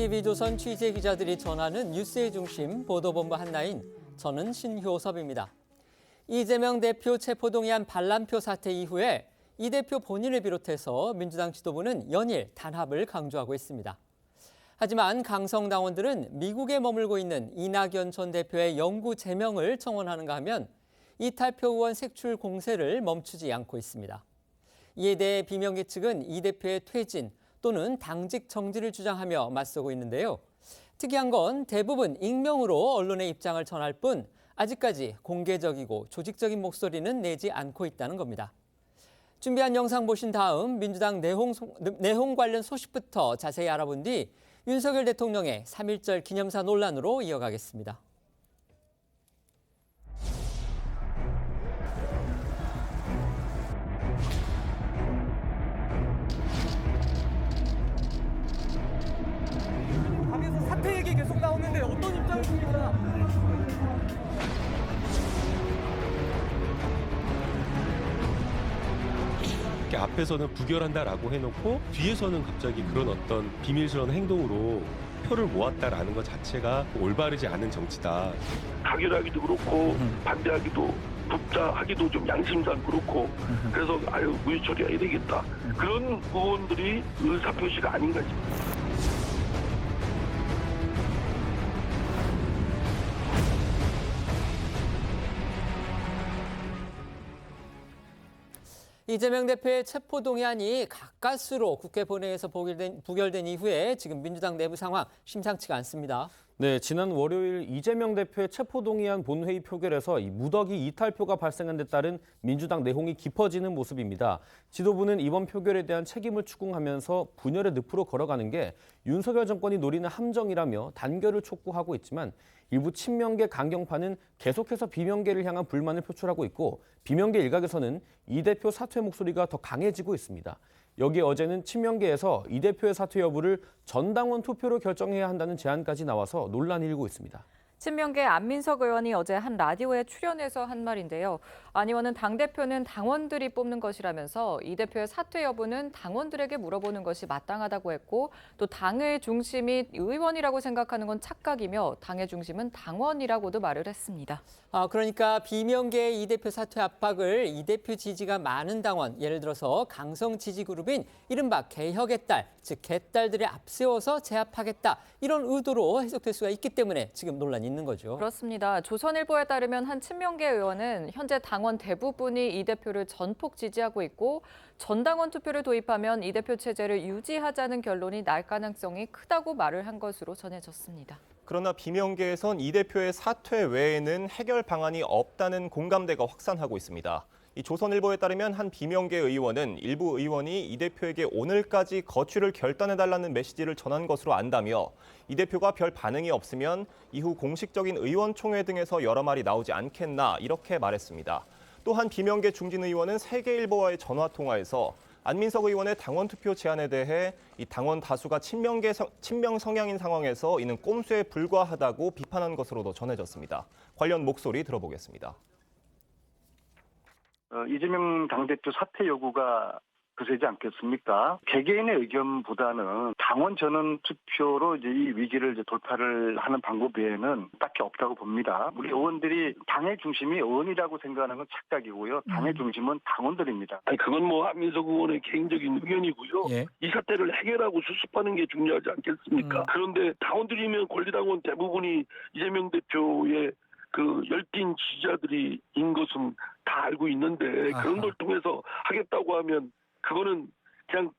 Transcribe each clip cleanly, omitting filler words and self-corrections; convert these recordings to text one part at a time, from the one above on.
TV조선 취재기자들이 전하는 뉴스의 중심 보도본부 한나인, 저는 신효섭입니다. 이재명 대표 체포동의안 반란표 사태 이후에 이 대표 본인을 비롯해서 민주당 지도부는 연일 단합을 강조하고 있습니다. 하지만 강성당원들은 미국에 머물고 있는 이낙연 전 대표의 영구 제명을 청원하는가 하면 이탈표 의원 색출 공세를 멈추지 않고 있습니다. 이에 대해 비명계 측은 이 대표의 퇴진 또는 당직 정지를 주장하며 맞서고 있는데요. 특이한 건 대부분 익명으로 언론의 입장을 전할 뿐 아직까지 공개적이고 조직적인 목소리는 내지 않고 있다는 겁니다. 준비한 영상 보신 다음 민주당 내홍 관련 소식부터 자세히 알아본 뒤 윤석열 대통령의 3.1절 기념사 논란으로 이어가겠습니다. 당에서 사퇴 얘기 계속 나오는데 어떤 입장이십니까? 앞에서는 부결한다라고 해놓고 뒤에서는 갑자기 그런 어떤 비밀스러운 행동으로 표를 모았다라는 것 자체가 올바르지 않은 정치다. 가결하기도 그렇고 반대하기도 붙자하기도 좀 양심상 그렇고 그래서 무효 처리해야 되겠다. 그런 부분들이 의사표시가 아닌가 싶습니다. 이재명 대표의 체포동의안이 가까스로 국회 본회의에서 부결된 이후에 지금 민주당 내부 상황 심상치가 않습니다. 네, 지난 월요일 이재명 대표의 체포동의안 본회의 표결에서 이 무더기 이탈표가 발생한 데 따른 민주당 내홍이 깊어지는 모습입니다. 지도부는 이번 표결에 대한 책임을 추궁하면서 분열의 늪으로 걸어가는 게 윤석열 정권이 노리는 함정이라며 단결을 촉구하고 있지만 일부 친명계 강경파는 계속해서 비명계를 향한 불만을 표출하고 있고 비명계 일각에서는 이 대표 사퇴 목소리가 더 강해지고 있습니다. 여기에 어제는 친명계에서 이 대표의 사퇴 여부를 전당원 투표로 결정해야 한다는 제안까지 나와서 논란이 일고 있습니다. 친명계 안민석 의원이 어제 한 라디오에 출연해서 한 말인데요. 안 의원은 당대표는 당원들이 뽑는 것이라면서 이 대표의 사퇴 여부는 당원들에게 물어보는 것이 마땅하다고 했고 또 당의 중심이 의원이라고 생각하는 건 착각이며 당의 중심은 당원이라고도 말을 했습니다. 그러니까 비명계의 이 대표 사퇴 압박을 이 대표 지지가 많은 당원, 예를 들어서 강성 지지 그룹인 이른바 개혁의 딸, 즉 개딸들을 앞세워서 제압하겠다 이런 의도로 해석될 수가 있기 때문에 지금 논란이 있는 거죠. 그렇습니다. 조선일보에 따르면 한 친명계 의원은 현재 당원 대부분이 이 대표를 전폭 지지하고 있고 전당원 투표를 도입하면 이 대표 체제를 유지하자는 결론이 날 가능성이 크다고 말을 한 것으로 전해졌습니다. 그러나 비명계에선 이 대표의 사퇴 외에는 해결 방안이 없다는 공감대가 확산하고 있습니다. 이 조선일보에 따르면 한 비명계 의원은 일부 의원이 이 대표에게 오늘까지 거취를 결단해달라는 메시지를 전한 것으로 안다며 이 대표가 별 반응이 없으면 이후 공식적인 의원총회 등에서 여러 말이 나오지 않겠나 이렇게 말했습니다. 또 한 비명계 중진 의원은 세계일보와의 전화통화에서 안민석 의원의 당원 투표 제안에 대해 이 당원 다수가 친명 성향인 상황에서 이는 꼼수에 불과하다고 비판한 것으로도 전해졌습니다. 관련 목소리 들어보겠습니다. 이재명 당대표 사퇴 요구가 거세지 않겠습니까? 개개인의 의견보다는 당원 전원 투표로 이제 이 위기를 이제 돌파를 하는 방법 외에는 딱히 없다고 봅니다. 우리 의원들이 당의 중심이 의원이라고 생각하는 건 착각이고요. 당의 중심은 당원들입니다. 그건 안민석 의원의 개인적인 의견이고요. 예. 이 사태를 해결하고 수습하는 게 중요하지 않겠습니까? 그런데 당원들이면 권리당원 대부분이 이재명 대표의 그 열띤 지지자들인 것은 다 알고 있는데 그런 걸 통해서 하겠다고 하면 그거는 그냥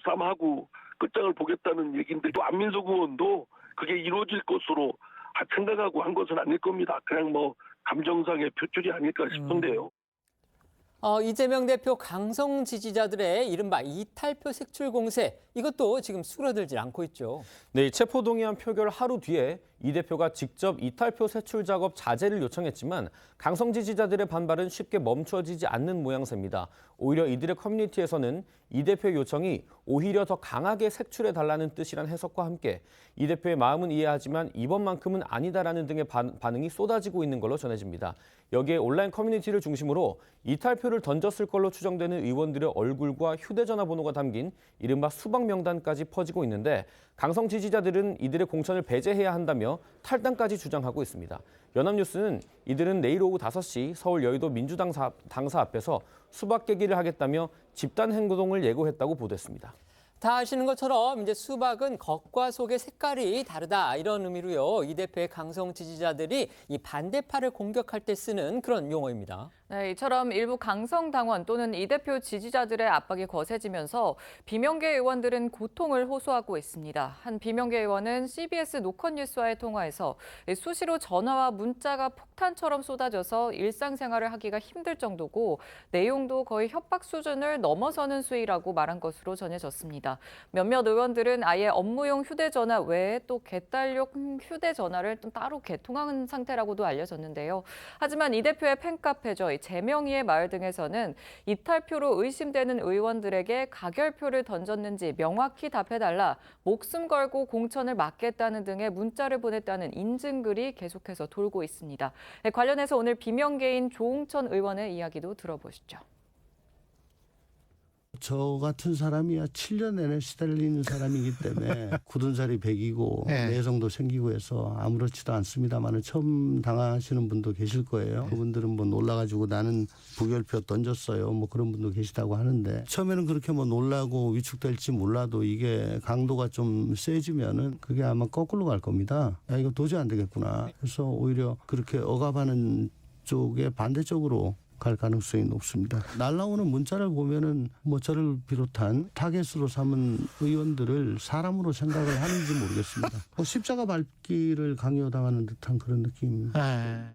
쌈하고 끝장을 보겠다는 얘기인데 또 안민석 의원도 그게 이루어질 것으로 생각하고 한 것은 아닐 겁니다. 그냥 감정상의 표출이 아닐까 싶은데요. 이재명 대표 강성 지지자들의 이른바 이탈표 색출 공세, 이것도 지금 수그러들지 않고 있죠. 네, 체포동의안 표결 하루 뒤에 이 대표가 직접 이탈표 세출 작업 자제를 요청했지만 강성 지지자들의 반발은 쉽게 멈춰지지 않는 모양새입니다. 오히려 이들의 커뮤니티에서는 이 대표의 요청이 오히려 더 강하게 색출해달라는 뜻이란 해석과 함께 이 대표의 마음은 이해하지만 이번만큼은 아니다라는 등의 반응이 쏟아지고 있는 걸로 전해집니다. 여기에 온라인 커뮤니티를 중심으로 이탈표를 던졌을 걸로 추정되는 의원들의 얼굴과 휴대전화 번호가 담긴 이른바 수박 명단까지 퍼지고 있는데 강성 지지자들은 이들의 공천을 배제해야 한다며 탈당까지 주장하고 있습니다. 연합뉴스는 이들은 내일 오후 5시 서울 여의도 민주당 당사 앞에서 수박 깨기를 하겠다며 집단 행동을 예고했다고 보도했습니다. 다 아시는 것처럼 이제 수박은 겉과 속의 색깔이 다르다 이런 의미로요. 이 대표의 강성 지지자들이 이 반대파를 공격할 때 쓰는 그런 용어입니다. 네, 이처럼 일부 강성 당원 또는 이 대표 지지자들의 압박이 거세지면서 비명계 의원들은 고통을 호소하고 있습니다. 한 비명계 의원은 CBS 노컷뉴스와의 통화에서 수시로 전화와 문자가 폭탄처럼 쏟아져서 일상생활을 하기가 힘들 정도고 내용도 거의 협박 수준을 넘어서는 수위라고 말한 것으로 전해졌습니다. 몇몇 의원들은 아예 업무용 휴대전화 외에 또 개딸용 휴대전화를 또 따로 개통한 상태라고도 알려졌는데요. 하지만 이 대표의 팬카페죠. 제명의의 마을 등에서는 이탈표로 의심되는 의원들에게 가결표를 던졌는지 명확히 답해달라, 목숨 걸고 공천을 막겠다는 등의 문자를 보냈다는 인증글이 계속해서 돌고 있습니다. 관련해서 오늘 비명계인 조홍천 의원의 이야기도 들어보시죠. 저 같은 사람이야 7년 내내 시달리는 사람이기 때문에 굳은 살이 배기고 내성도 생기고 해서 아무렇지도 않습니다만 처음 당하시는 분도 계실 거예요. 그분들은 뭐 놀라가지고 나는 부결표 던졌어요. 뭐 그런 분도 계시다고 하는데 처음에는 그렇게 뭐 놀라고 위축될지 몰라도 이게 강도가 좀 세지면은 그게 아마 거꾸로 갈 겁니다. 야, 이거 도저히 안 되겠구나. 그래서 오히려 그렇게 억압하는 쪽에 반대쪽으로 갈 가능성이 높습니다. 날라오는 문자를 보면은 뭐 저를 비롯한 타겟으로 삼은 의원들을 사람으로 생각을 하는지 모르겠습니다. 십자가 밟기를 강요당하는 듯한 그런 느낌입니다.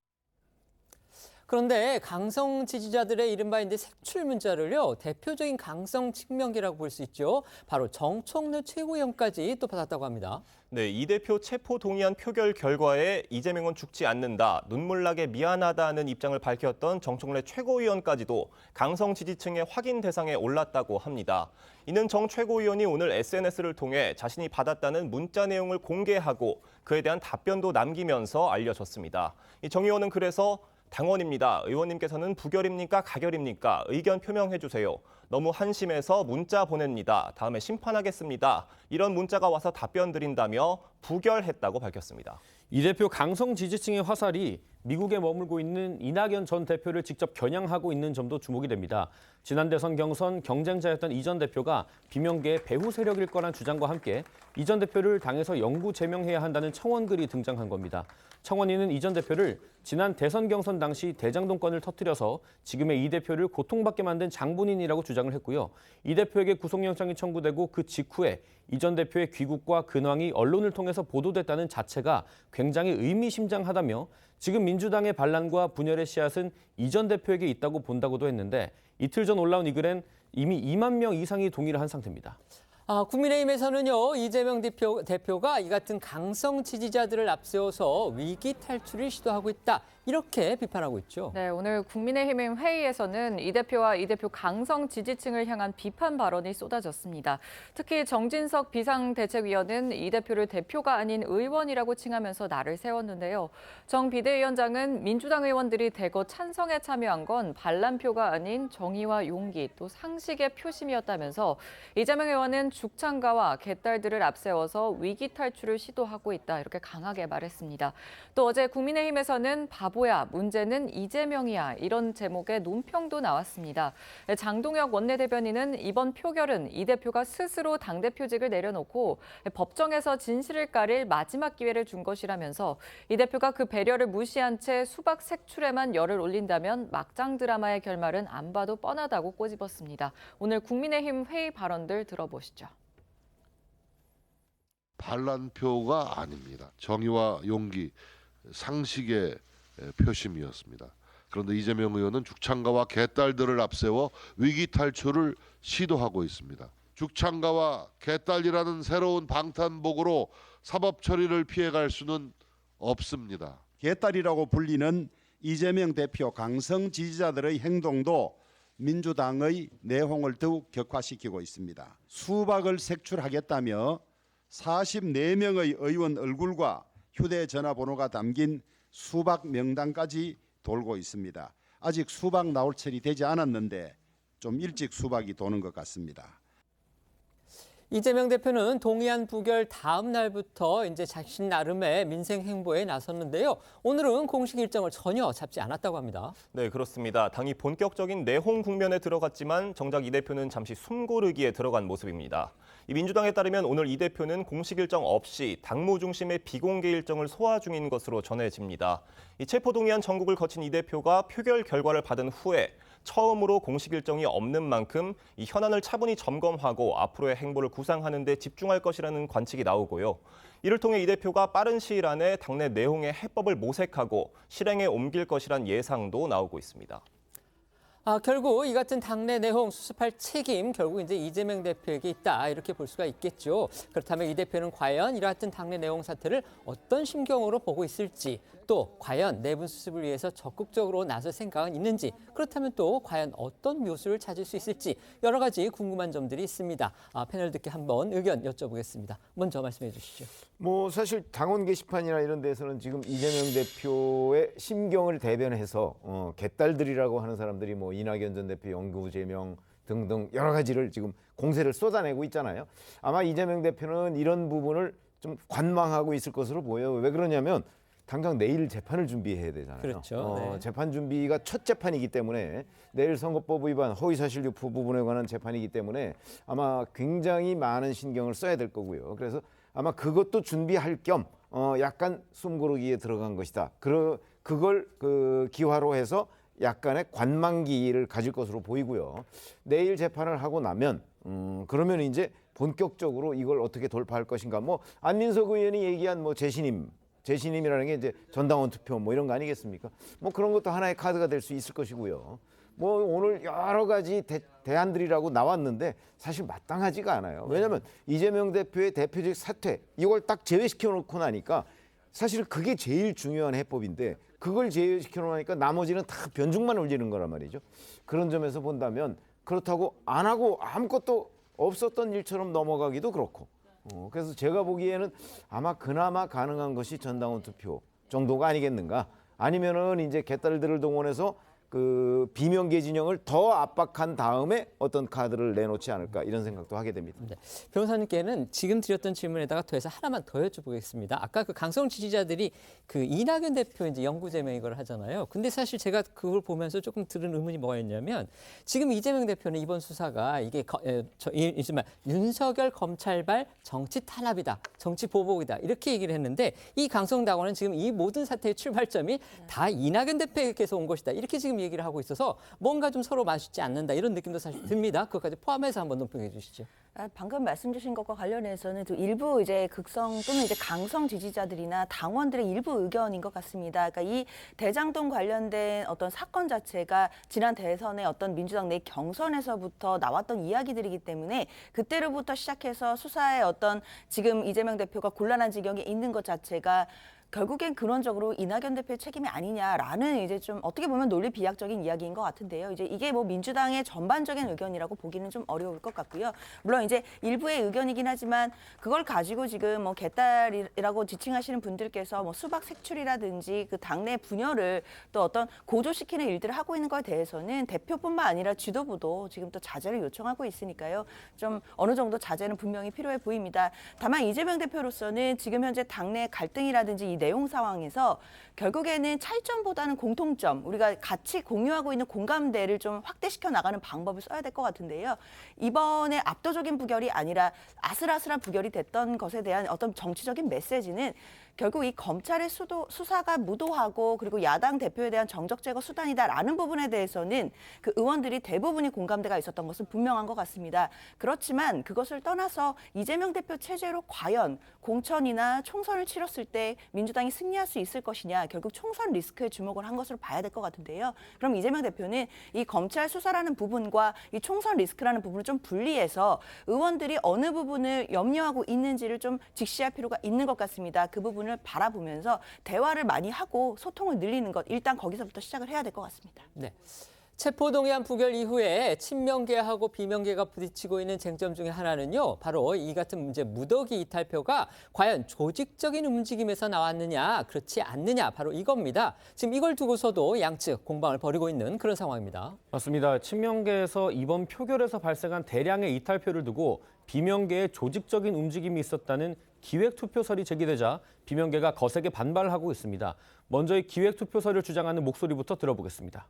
그런데 강성 지지자들의 이른바 이제 색출 문자를요, 대표적인 강성 측면기라고 볼 수 있죠. 바로 정청래 최고위원까지 또 받았다고 합니다. 네, 이 대표 체포 동의안 표결 결과에 이재명은 죽지 않는다, 눈물나게 미안하다는 입장을 밝혔던 정청래 최고위원까지도 강성 지지층의 확인 대상에 올랐다고 합니다. 이는 정 최고위원이 오늘 SNS를 통해 자신이 받았다는 문자 내용을 공개하고 그에 대한 답변도 남기면서 알려졌습니다. 정 의원은 그래서 당원입니다. 의원님께서는 부결입니까? 가결입니까? 의견 표명해 주세요. 너무 한심해서 문자 보냅니다. 다음에 심판하겠습니다. 이런 문자가 와서 답변 드린다며 부결했다고 밝혔습니다. 이 대표 강성 지지층의 화살이 미국에 머물고 있는 이낙연 전 대표를 직접 겨냥하고 있는 점도 주목이 됩니다. 지난 대선 경선 경쟁자였던 이 전 대표가 비명계의 배후 세력일 거란 주장과 함께 이 전 대표를 당에서 영구 제명해야 한다는 청원글이 등장한 겁니다. 청원인은 이 전 대표를 지난 대선 경선 당시 대장동권을 터뜨려서 지금의 이 대표를 고통받게 만든 장본인이라고 주장을 했고요. 이 대표에게 구속영장이 청구되고 그 직후에 이 전 대표의 귀국과 근황이 언론을 통해서 보도됐다는 자체가 굉장히 의미심장하다며 지금 민주당의 반란과 분열의 씨앗은 이 전 대표에게 있다고 본다고도 했는데 이틀 전 올라온 이 글엔 이미 2만 명 이상이 동의를 한 상태입니다. 국민의힘에서는요, 이재명 대표가 이 같은 강성 지지자들을 앞세워서 위기 탈출을 시도하고 있다, 이렇게 비판하고 있죠. 네, 오늘 국민의힘 회의에서는 이 대표와 이 대표 강성 지지층을 향한 비판 발언이 쏟아졌습니다. 특히 정진석 비상대책위원은 이 대표를 대표가 아닌 의원이라고 칭하면서 날을 세웠는데요. 정 비대위원장은 민주당 의원들이 대거 찬성에 참여한 건 반란표가 아닌 정의와 용기 또 상식의 표심이었다면서 이재명 의원은 죽창가와 개딸들을 앞세워서 위기 탈출을 시도하고 있다, 이렇게 강하게 말했습니다. 또 어제 국민의힘에서는 바보야, 문제는 이재명이야, 이런 제목의 논평도 나왔습니다. 장동혁 원내대변인은 이번 표결은 이 대표가 스스로 당대표직을 내려놓고 법정에서 진실을 가릴 마지막 기회를 준 것이라면서 이 대표가 그 배려를 무시한 채 수박 색출에만 열을 올린다면 막장 드라마의 결말은 안 봐도 뻔하다고 꼬집었습니다. 오늘 국민의힘 회의 발언들 들어보시죠. 반란표가 아닙니다. 정의와 용기, 상식의 표심이었습니다. 그런데 이재명 의원은 죽창가와 개딸들을 앞세워 위기 탈출을 시도하고 있습니다. 죽창가와 개딸이라는 새로운 방탄복으로 사법 처리를 피해갈 수는 없습니다. 개딸이라고 불리는 이재명 대표 강성 지지자들의 행동도 민주당의 내홍을 더욱 격화시키고 있습니다. 수박을 색출하겠다며 44명의 의원 얼굴과 휴대전화번호가 담긴 수박 명단까지 돌고 있습니다. 아직 수박 나올 철이 되지 않았는데 좀 일찍 수박이 도는 것 같습니다. 이재명 대표는 동의안 부결 다음 날부터 이제 자신 나름의 민생 행보에 나섰는데요. 오늘은 공식 일정을 전혀 잡지 않았다고 합니다. 네, 그렇습니다. 당이 본격적인 내홍 국면에 들어갔지만 정작 이 대표는 잠시 숨고르기에 들어간 모습입니다. 이 민주당에 따르면 오늘 이 대표는 공식 일정 없이 당무 중심의 비공개 일정을 소화 중인 것으로 전해집니다. 이 체포동의안 전국을 거친 이 대표가 표결 결과를 받은 후에 처음으로 공식 일정이 없는 만큼 이 현안을 차분히 점검하고 앞으로의 행보를 구상하는 데 집중할 것이라는 관측이 나오고요. 이를 통해 이 대표가 빠른 시일 안에 당내 내홍의 해법을 모색하고 실행에 옮길 것이란 예상도 나오고 있습니다. 결국 이 같은 당내 내홍 수습할 책임 결국 이제 이재명 대표에게 있다 이렇게 볼 수가 있겠죠. 그렇다면 이 대표는 과연 이와 같은 당내 내홍 사태를 어떤 심경으로 보고 있을지, 또 과연 내분 수습을 위해서 적극적으로 나설 생각은 있는지, 그렇다면 또 과연 어떤 묘수를 찾을 수 있을지 여러 가지 궁금한 점들이 있습니다. 패널 듣기 한번 의견 여쭤보겠습니다. 먼저 말씀해 주시죠. 사실 당원 게시판이나 이런 데서는 지금 이재명 대표의 심경을 대변해서 개딸들이라고 하는 사람들이 이낙연 전 대표 영구 제명 등등 여러 가지를 지금 공세를 쏟아내고 있잖아요. 아마 이재명 대표는 이런 부분을 좀 관망하고 있을 것으로 보여요. 왜 그러냐면 당장 내일 재판을 준비해야 되잖아요. 그렇죠. 네. 재판 준비가 첫 재판이기 때문에 내일 선거법 위반 허위사실 유포 부분에 관한 재판이기 때문에 아마 굉장히 많은 신경을 써야 될 거고요. 그래서 아마 그것도 준비할 겸 약간 숨고르기에 들어간 것이다. 그걸 기화로 해서 약간의 관망기를 가질 것으로 보이고요. 내일 재판을 하고 나면 그러면 이제 본격적으로 이걸 어떻게 돌파할 것인가. 안민석 의원이 얘기한 재신임이라는 게 이제 전당원 투표 이런 거 아니겠습니까? 그런 것도 하나의 카드가 될 수 있을 것이고요. 오늘 여러 가지 대안들이라고 나왔는데 사실 마땅하지가 않아요. 왜냐하면 이재명 대표의 대표적 사퇴 이걸 딱 제외시켜 놓고 나니까 사실 그게 제일 중요한 해법인데 그걸 제외시켜 놓으니까 나머지는 다 변죽만 올리는 거란 말이죠. 그런 점에서 본다면 그렇다고 안 하고 아무것도 없었던 일처럼 넘어가기도 그렇고 그래서 제가 보기에는 아마 그나마 가능한 것이 전당원 투표 정도가 아니겠는가. 아니면은 이제 개딸들을 동원해서 그 비명계 진영을 더 압박한 다음에 어떤 카드를 내놓지 않을까 이런 생각도 하게 됩니다. 네. 변호사님께는 지금 드렸던 질문에다가 더해서 하나만 더 여쭤보겠습니다. 아까 그 강성 지지자들이 그 이낙연 대표 이제 영구제명 이걸 하잖아요. 근데 사실 제가 그걸 보면서 조금 들은 의문이 뭐였냐면 지금 이재명 대표는 이번 수사가 이게 윤석열 검찰발 정치 탄압이다, 정치 보복이다 이렇게 얘기를 했는데 이 강성 당원은 지금 이 모든 사태의 출발점이 다 이낙연 대표에게서 온 것이다 이렇게 지금 얘기를 하고 있어서 뭔가 좀 서로 맞지 않는다 이런 느낌도 사실 듭니다. 그것까지 포함해서 한번 논평해 주시죠. 방금 말씀 주신 것과 관련해서는 또 일부 이제 극성 또는 이제 강성 지지자들이나 당원들의 일부 의견인 것 같습니다. 그러니까 이 대장동 관련된 어떤 사건 자체가 지난 대선의 어떤 민주당 내 경선에서부터 나왔던 이야기들이기 때문에 그때로부터 시작해서 수사의 어떤 지금 이재명 대표가 곤란한 지경에 있는 것 자체가 결국엔 근원적으로 이낙연 대표의 책임이 아니냐라는 이제 좀 어떻게 보면 논리 비약적인 이야기인 것 같은데요. 이제 이게 민주당의 전반적인 의견이라고 보기는 좀 어려울 것 같고요. 물론 이제 일부의 의견이긴 하지만 그걸 가지고 지금 개딸이라고 지칭하시는 분들께서 수박 색출이라든지 그 당내 분열을 또 어떤 고조시키는 일들을 하고 있는 것에 대해서는 대표뿐만 아니라 지도부도 지금 또 자제를 요청하고 있으니까요. 좀 어느 정도 자제는 분명히 필요해 보입니다. 다만 이재명 대표로서는 지금 현재 당내 갈등이라든지 이 내용 상황에서 결국에는 차이점보다는 공통점, 우리가 같이 공유하고 있는 공감대를 좀 확대시켜 나가는 방법을 써야 될 것 같은데요. 이번에 압도적인 부결이 아니라 아슬아슬한 부결이 됐던 것에 대한 어떤 정치적인 메시지는 결국 이 검찰의 수사가 무도하고 그리고 야당 대표에 대한 정적 제거 수단이다라는 부분에 대해서는 그 의원들이 대부분이 공감대가 있었던 것은 분명한 것 같습니다. 그렇지만 그것을 떠나서 이재명 대표 체제로 과연 공천이나 총선을 치렀을 때 민주당이 승리할 수 있을 것이냐, 결국 총선 리스크에 주목을 한 것으로 봐야 될 것 같은데요. 그럼 이재명 대표는 이 검찰 수사라는 부분과 이 총선 리스크라는 부분을 좀 분리해서 의원들이 어느 부분을 염려하고 있는지를 좀 직시할 필요가 있는 것 같습니다. 그 부분을 부분을 바라보면서 대화를 많이 하고 소통을 늘리는 것, 일단 거기서부터 시작을 해야 될 것 같습니다. 네. 체포동의안 부결 이후에 친명계하고 비명계가 부딪히고 있는 쟁점 중에 하나는요. 바로 이 같은 문제 무더기 이탈표가 과연 조직적인 움직임에서 나왔느냐 그렇지 않느냐 바로 이겁니다. 지금 이걸 두고서도 양측 공방을 벌이고 있는 그런 상황입니다. 맞습니다. 친명계에서 이번 표결에서 발생한 대량의 이탈표를 두고 비명계의 조직적인 움직임이 있었다는 기획투표설이 제기되자 비명계가 거세게 반발을 하고 있습니다. 먼저 이 기획투표설을 주장하는 목소리부터 들어보겠습니다.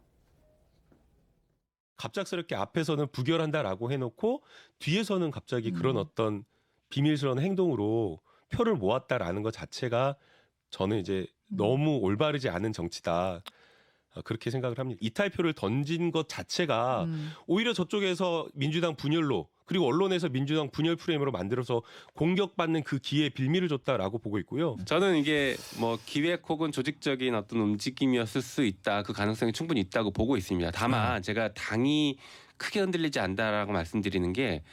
갑작스럽게 앞에서는 부결한다라고 해놓고 뒤에서는 갑자기 그런 어떤 비밀스러운 행동으로 표를 모았다라는 것 자체가 저는 이제 너무 올바르지 않은 정치다. 그렇게 생각을 합니다. 이탈표를 던진 것 자체가 오히려 저쪽에서 민주당 분열로 그리고 언론에서 민주당 분열 프레임으로 만들어서 공격받는 그 기회에 빌미를 줬다라고 보고 있고요. 저는 이게 뭐 기획 혹은 조직적인 어떤 움직임이었을 수 있다. 그 가능성이 충분히 있다고 보고 있습니다. 다만 제가 당이 크게 흔들리지 않는다라고 말씀드리는 게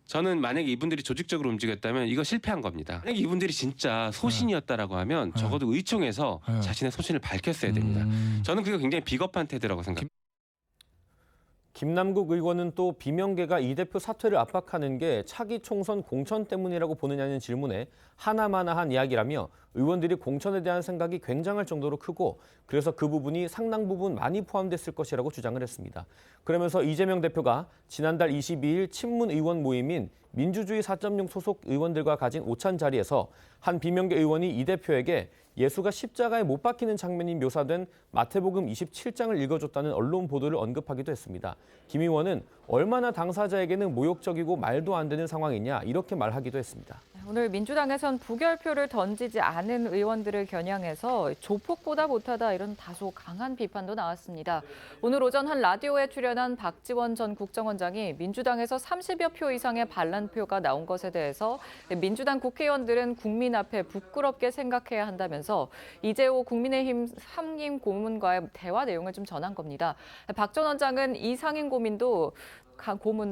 저는 만약에 이분들이 조직적으로 움직였다면 이거 실패한 겁니다. 만약에 이분들이 진짜 소신이었다라고 하면 적어도 의총에서 자신의 소신을 밝혔어야 됩니다. 저는 그게 굉장히 비겁한 태도라고 생각합니다. 김남국 의원은 또 비명계가 이 대표 사퇴를 압박하는 게 차기 총선 공천 때문이라고 보느냐는 질문에 하나마나한 이야기라며 의원들이 공천에 대한 생각이 굉장할 정도로 크고 그래서 그 부분이 상당 부분 많이 포함됐을 것이라고 주장을 했습니다. 그러면서 이재명 대표가 지난달 22일 친문 의원 모임인 민주주의 4.0 소속 의원들과 가진 오찬 자리에서 한 비명계 의원이 이 대표에게 예수가 십자가에 못 박히는 장면이 묘사된 마태복음 27장을 읽어줬다는 언론 보도를 언급하기도 했습니다. 김 의원은 얼마나 당사자에게는 모욕적이고 말도 안 되는 상황이냐 이렇게 말하기도 했습니다. 오늘 민주당에선 부결표를 던지지 않은 의원들을 겨냥해서 조폭보다 못하다 이런 다소 강한 비판도 나왔습니다. 오늘 오전 한 라디오에 출연한 박지원 전 국정원장이 민주당에서 30여 표 이상의 반란표가 나온 것에 대해서 민주당 국회의원들은 국민 앞에 부끄럽게 생각해야 한다면서 이재호 국민의힘 상임 고문과의 대화 내용을 좀 전한 겁니다. 박 전 원장은 이 상임 고문도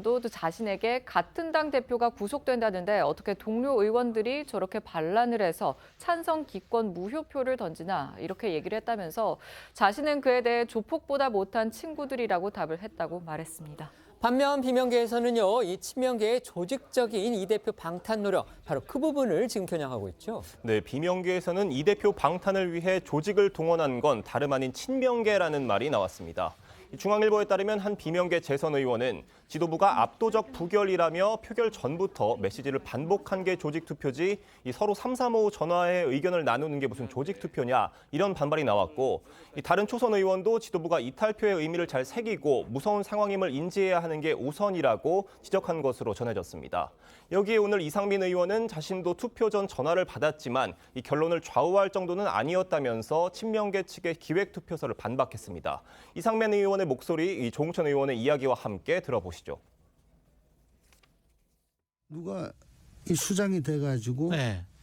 또 자신에게 같은 당 대표가 구속된다는데 어떻게 동료 의원들이 저렇게 반란을 해서 찬성 기권 무효표를 던지나 이렇게 얘기를 했다면서 자신은 그에 대해 조폭보다 못한 친구들이라고 답을 했다고 말했습니다. 반면 비명계에서는요, 이 친명계의 조직적인 이 대표 방탄 노력, 바로 그 부분을 지금 겨냥하고 있죠. 네, 비명계에서는 이 대표 방탄을 위해 조직을 동원한 건 다름 아닌 친명계라는 말이 나왔습니다. 중앙일보에 따르면 한 비명계 재선 의원은 지도부가 압도적 부결이라며 표결 전부터 메시지를 반복한 게 조직투표지 서로 335 전화에 의견을 나누는 게 무슨 조직투표냐 이런 반발이 나왔고 다른 초선 의원도 지도부가 이탈표의 의미를 잘 새기고 무서운 상황임을 인지해야 하는 게 우선이라고 지적한 것으로 전해졌습니다. 여기에 오늘 이상민 의원은 자신도 투표 전 전화를 받았지만 이 결론을 좌우할 정도는 아니었다면서 친명계 측의 기획투표서를 반박했습니다. 이상민 의원의 목소리, 조홍천 의원의 이야기와 함께 들어보시죠. 누가 이 수장이 돼가지고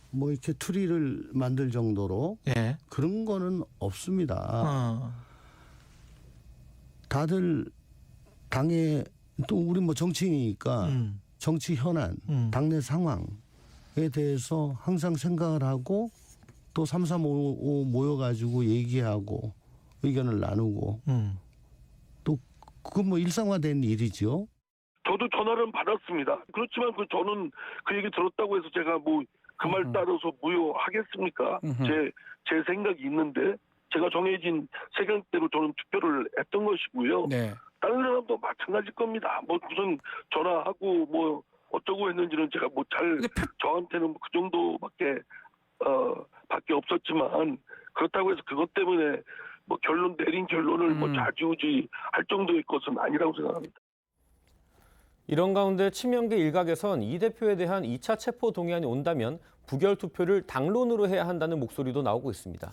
뭐 이렇게 투리를 만들 정도로 그런 거는 없습니다. 다들 당에 또 우리 뭐 정치인이니까 정치 현안, 당내 상황에 대해서 항상 생각을 하고 또 335 모여가지고 얘기하고 의견을 나누고 또 그건 뭐 일상화된 일이죠. 저도 전화를 받았습니다. 그렇지만 저는 그 얘기 들었다고 해서 제가 뭐 그 말 따라서 무효하겠습니까? 제 생각이 있는데 제가 정해진 세경대로 저는 투표를 했던 것이고요. 다른 사람도 마찬가지일 겁니다. 뭐 무슨 전화하고 뭐 어쩌고 했는지는 제가 뭐 잘 저한테는 그 정도밖에 밖에 없었지만 그렇다고 해서 그것 때문에 뭐 내린 결론을 뭐 좌지우지 할 정도의 것은 아니라고 생각합니다. 이런 가운데 친명계 일각에선 이 대표에 대한 2차 체포 동의안이 온다면 부결 투표를 당론으로 해야 한다는 목소리도 나오고 있습니다.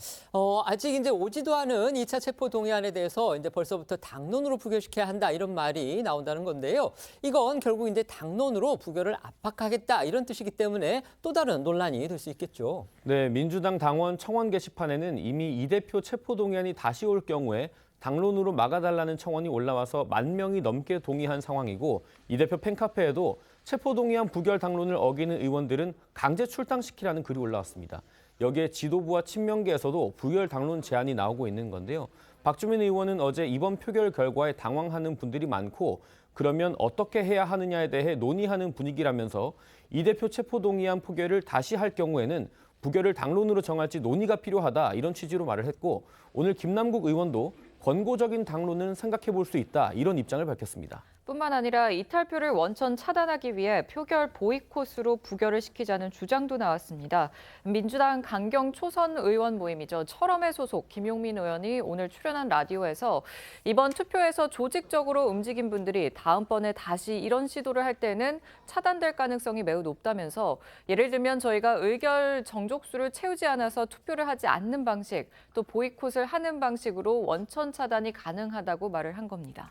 아직 이제 오지도 않은 2차 체포 동의안에 대해서 이제 벌써부터 당론으로 부결시켜야 한다 이런 말이 나온다는 건데요. 이건 결국 이제 당론으로 부결을 압박하겠다 이런 뜻이기 때문에 또 다른 논란이 될 수 있겠죠. 네, 민주당 당원 청원 게시판에는 이미 이 대표 체포 동의안이 다시 올 경우에 당론으로 막아달라는 청원이 올라와서 10,000명이 넘게 동의한 상황이고 이 대표 팬카페에도 체포동의안 부결 당론을 어기는 의원들은 강제 출당시키라는 글이 올라왔습니다. 여기에 지도부와 친명계에서도 부결 당론 제안이 나오고 있는 건데요. 박주민 의원은 어제 이번 표결 결과에 당황하는 분들이 많고 그러면 어떻게 해야 하느냐에 대해 논의하는 분위기라면서 이 대표 체포동의안 포결을 다시 할 경우에는 부결을 당론으로 정할지 논의가 필요하다 이런 취지로 말을 했고 오늘 김남국 의원도 권고적인 당론은 생각해 볼 수 있다 이런 입장을 밝혔습니다. 뿐만 아니라 이탈표를 원천 차단하기 위해 표결 보이콧으로 부결을 시키자는 주장도 나왔습니다. 민주당 강경 초선 의원 모임이죠. 철험회 소속 김용민 의원이 오늘 출연한 라디오에서 이번 투표에서 조직적으로 움직인 분들이 다음번에 다시 이런 시도를 할 때는 차단될 가능성이 매우 높다면서 예를 들면 저희가 의결 정족수를 채우지 않아서 투표를 하지 않는 방식, 또 보이콧을 하는 방식으로 원천 차단이 가능하다고 말을 한 겁니다.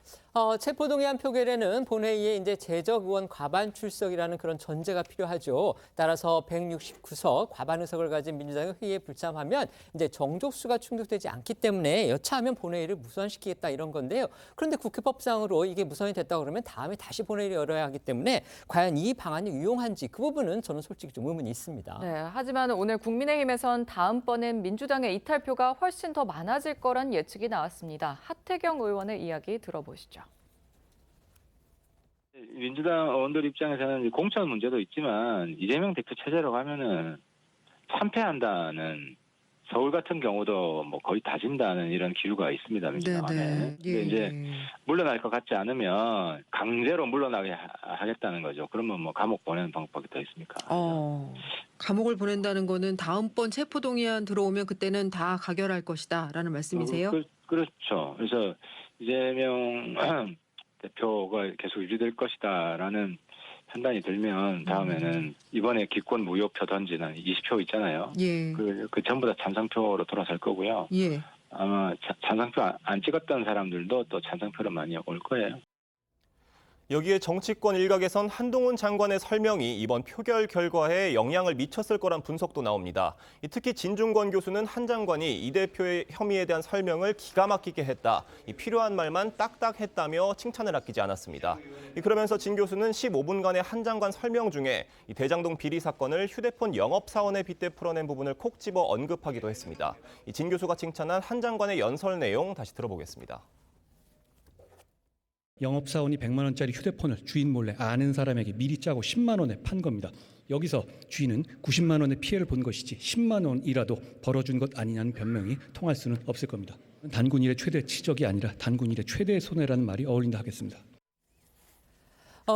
체포동의안 표결에는 본회의에 이제 재적 의원 과반 출석이라는 그런 전제가 필요하죠. 따라서 169석 과반 의석을 가진 민주당이 회의에 불참하면 이제 정족수가 충족되지 않기 때문에 여차하면 본회의를 무산시키겠다 이런 건데요. 그런데 국회법상으로 이게 무산이 됐다 그러면 다음에 다시 본회의를 열어야 하기 때문에 과연 이 방안이 유용한지 그 부분은 저는 솔직히 좀 의문이 있습니다. 네, 하지만 오늘 국민의힘에선 다음번엔 민주당의 이탈표가 훨씬 더 많아질 거란 예측이 나왔습니다. 하태경 의원의 이야기 들어보시죠. 민주당 의원들 입장에서는 공천 문제도 있지만 이재명 대표 체제로 가면은 참패한다는 서울 같은 경우도 뭐 거의 다 진다는 이런 기류가 있습니다. 민주당 안에. 근데 이제 물러날 것 같지 않으면 강제로 물러나게 하겠다는 거죠. 그러면 뭐 감옥 보내는 방법밖에 더 있습니까? 감옥을 보낸다는 거는 다음번 체포동의안 들어오면 그때는 다 가결할 것이다라는 말씀이세요? 그렇죠. 그래서 이재명 대표가 계속 유지될 것이다라는 판단이 들면 다음에는 이번에 기권 무효표 던지는 20표 있잖아요. 예. 그 전부 다 찬성표로 돌아설 거고요. 예. 아마 찬성표 안 찍었던 사람들도 또 찬성표로 많이 올 거예요. 여기에 정치권 일각에선 한동훈 장관의 설명이 이번 표결 결과에 영향을 미쳤을 거란 분석도 나옵니다. 특히 진중권 교수는 한 장관이 이 대표의 혐의에 대한 설명을 기가 막히게 했다. 필요한 말만 딱딱 했다며 칭찬을 아끼지 않았습니다. 그러면서 진 교수는 15분간의 한 장관 설명 중에 대장동 비리 사건을 휴대폰 영업사원에 빗대 풀어낸 부분을 콕 집어 언급하기도 했습니다. 진 교수가 칭찬한 한 장관의 연설 내용 다시 들어보겠습니다. 영업사원이 100만 원짜리 휴대폰을 주인 몰래 아는 사람에게 미리 짜고 10만 원에 판 겁니다. 여기서 주인은 90만 원의 피해를 본 것이지 10만 원이라도 벌어준 것 아니냐는 변명이 통할 수는 없을 겁니다. 단군일의 최대 치적이 아니라 단군일의 최대 손해라는 말이 어울린다 하겠습니다.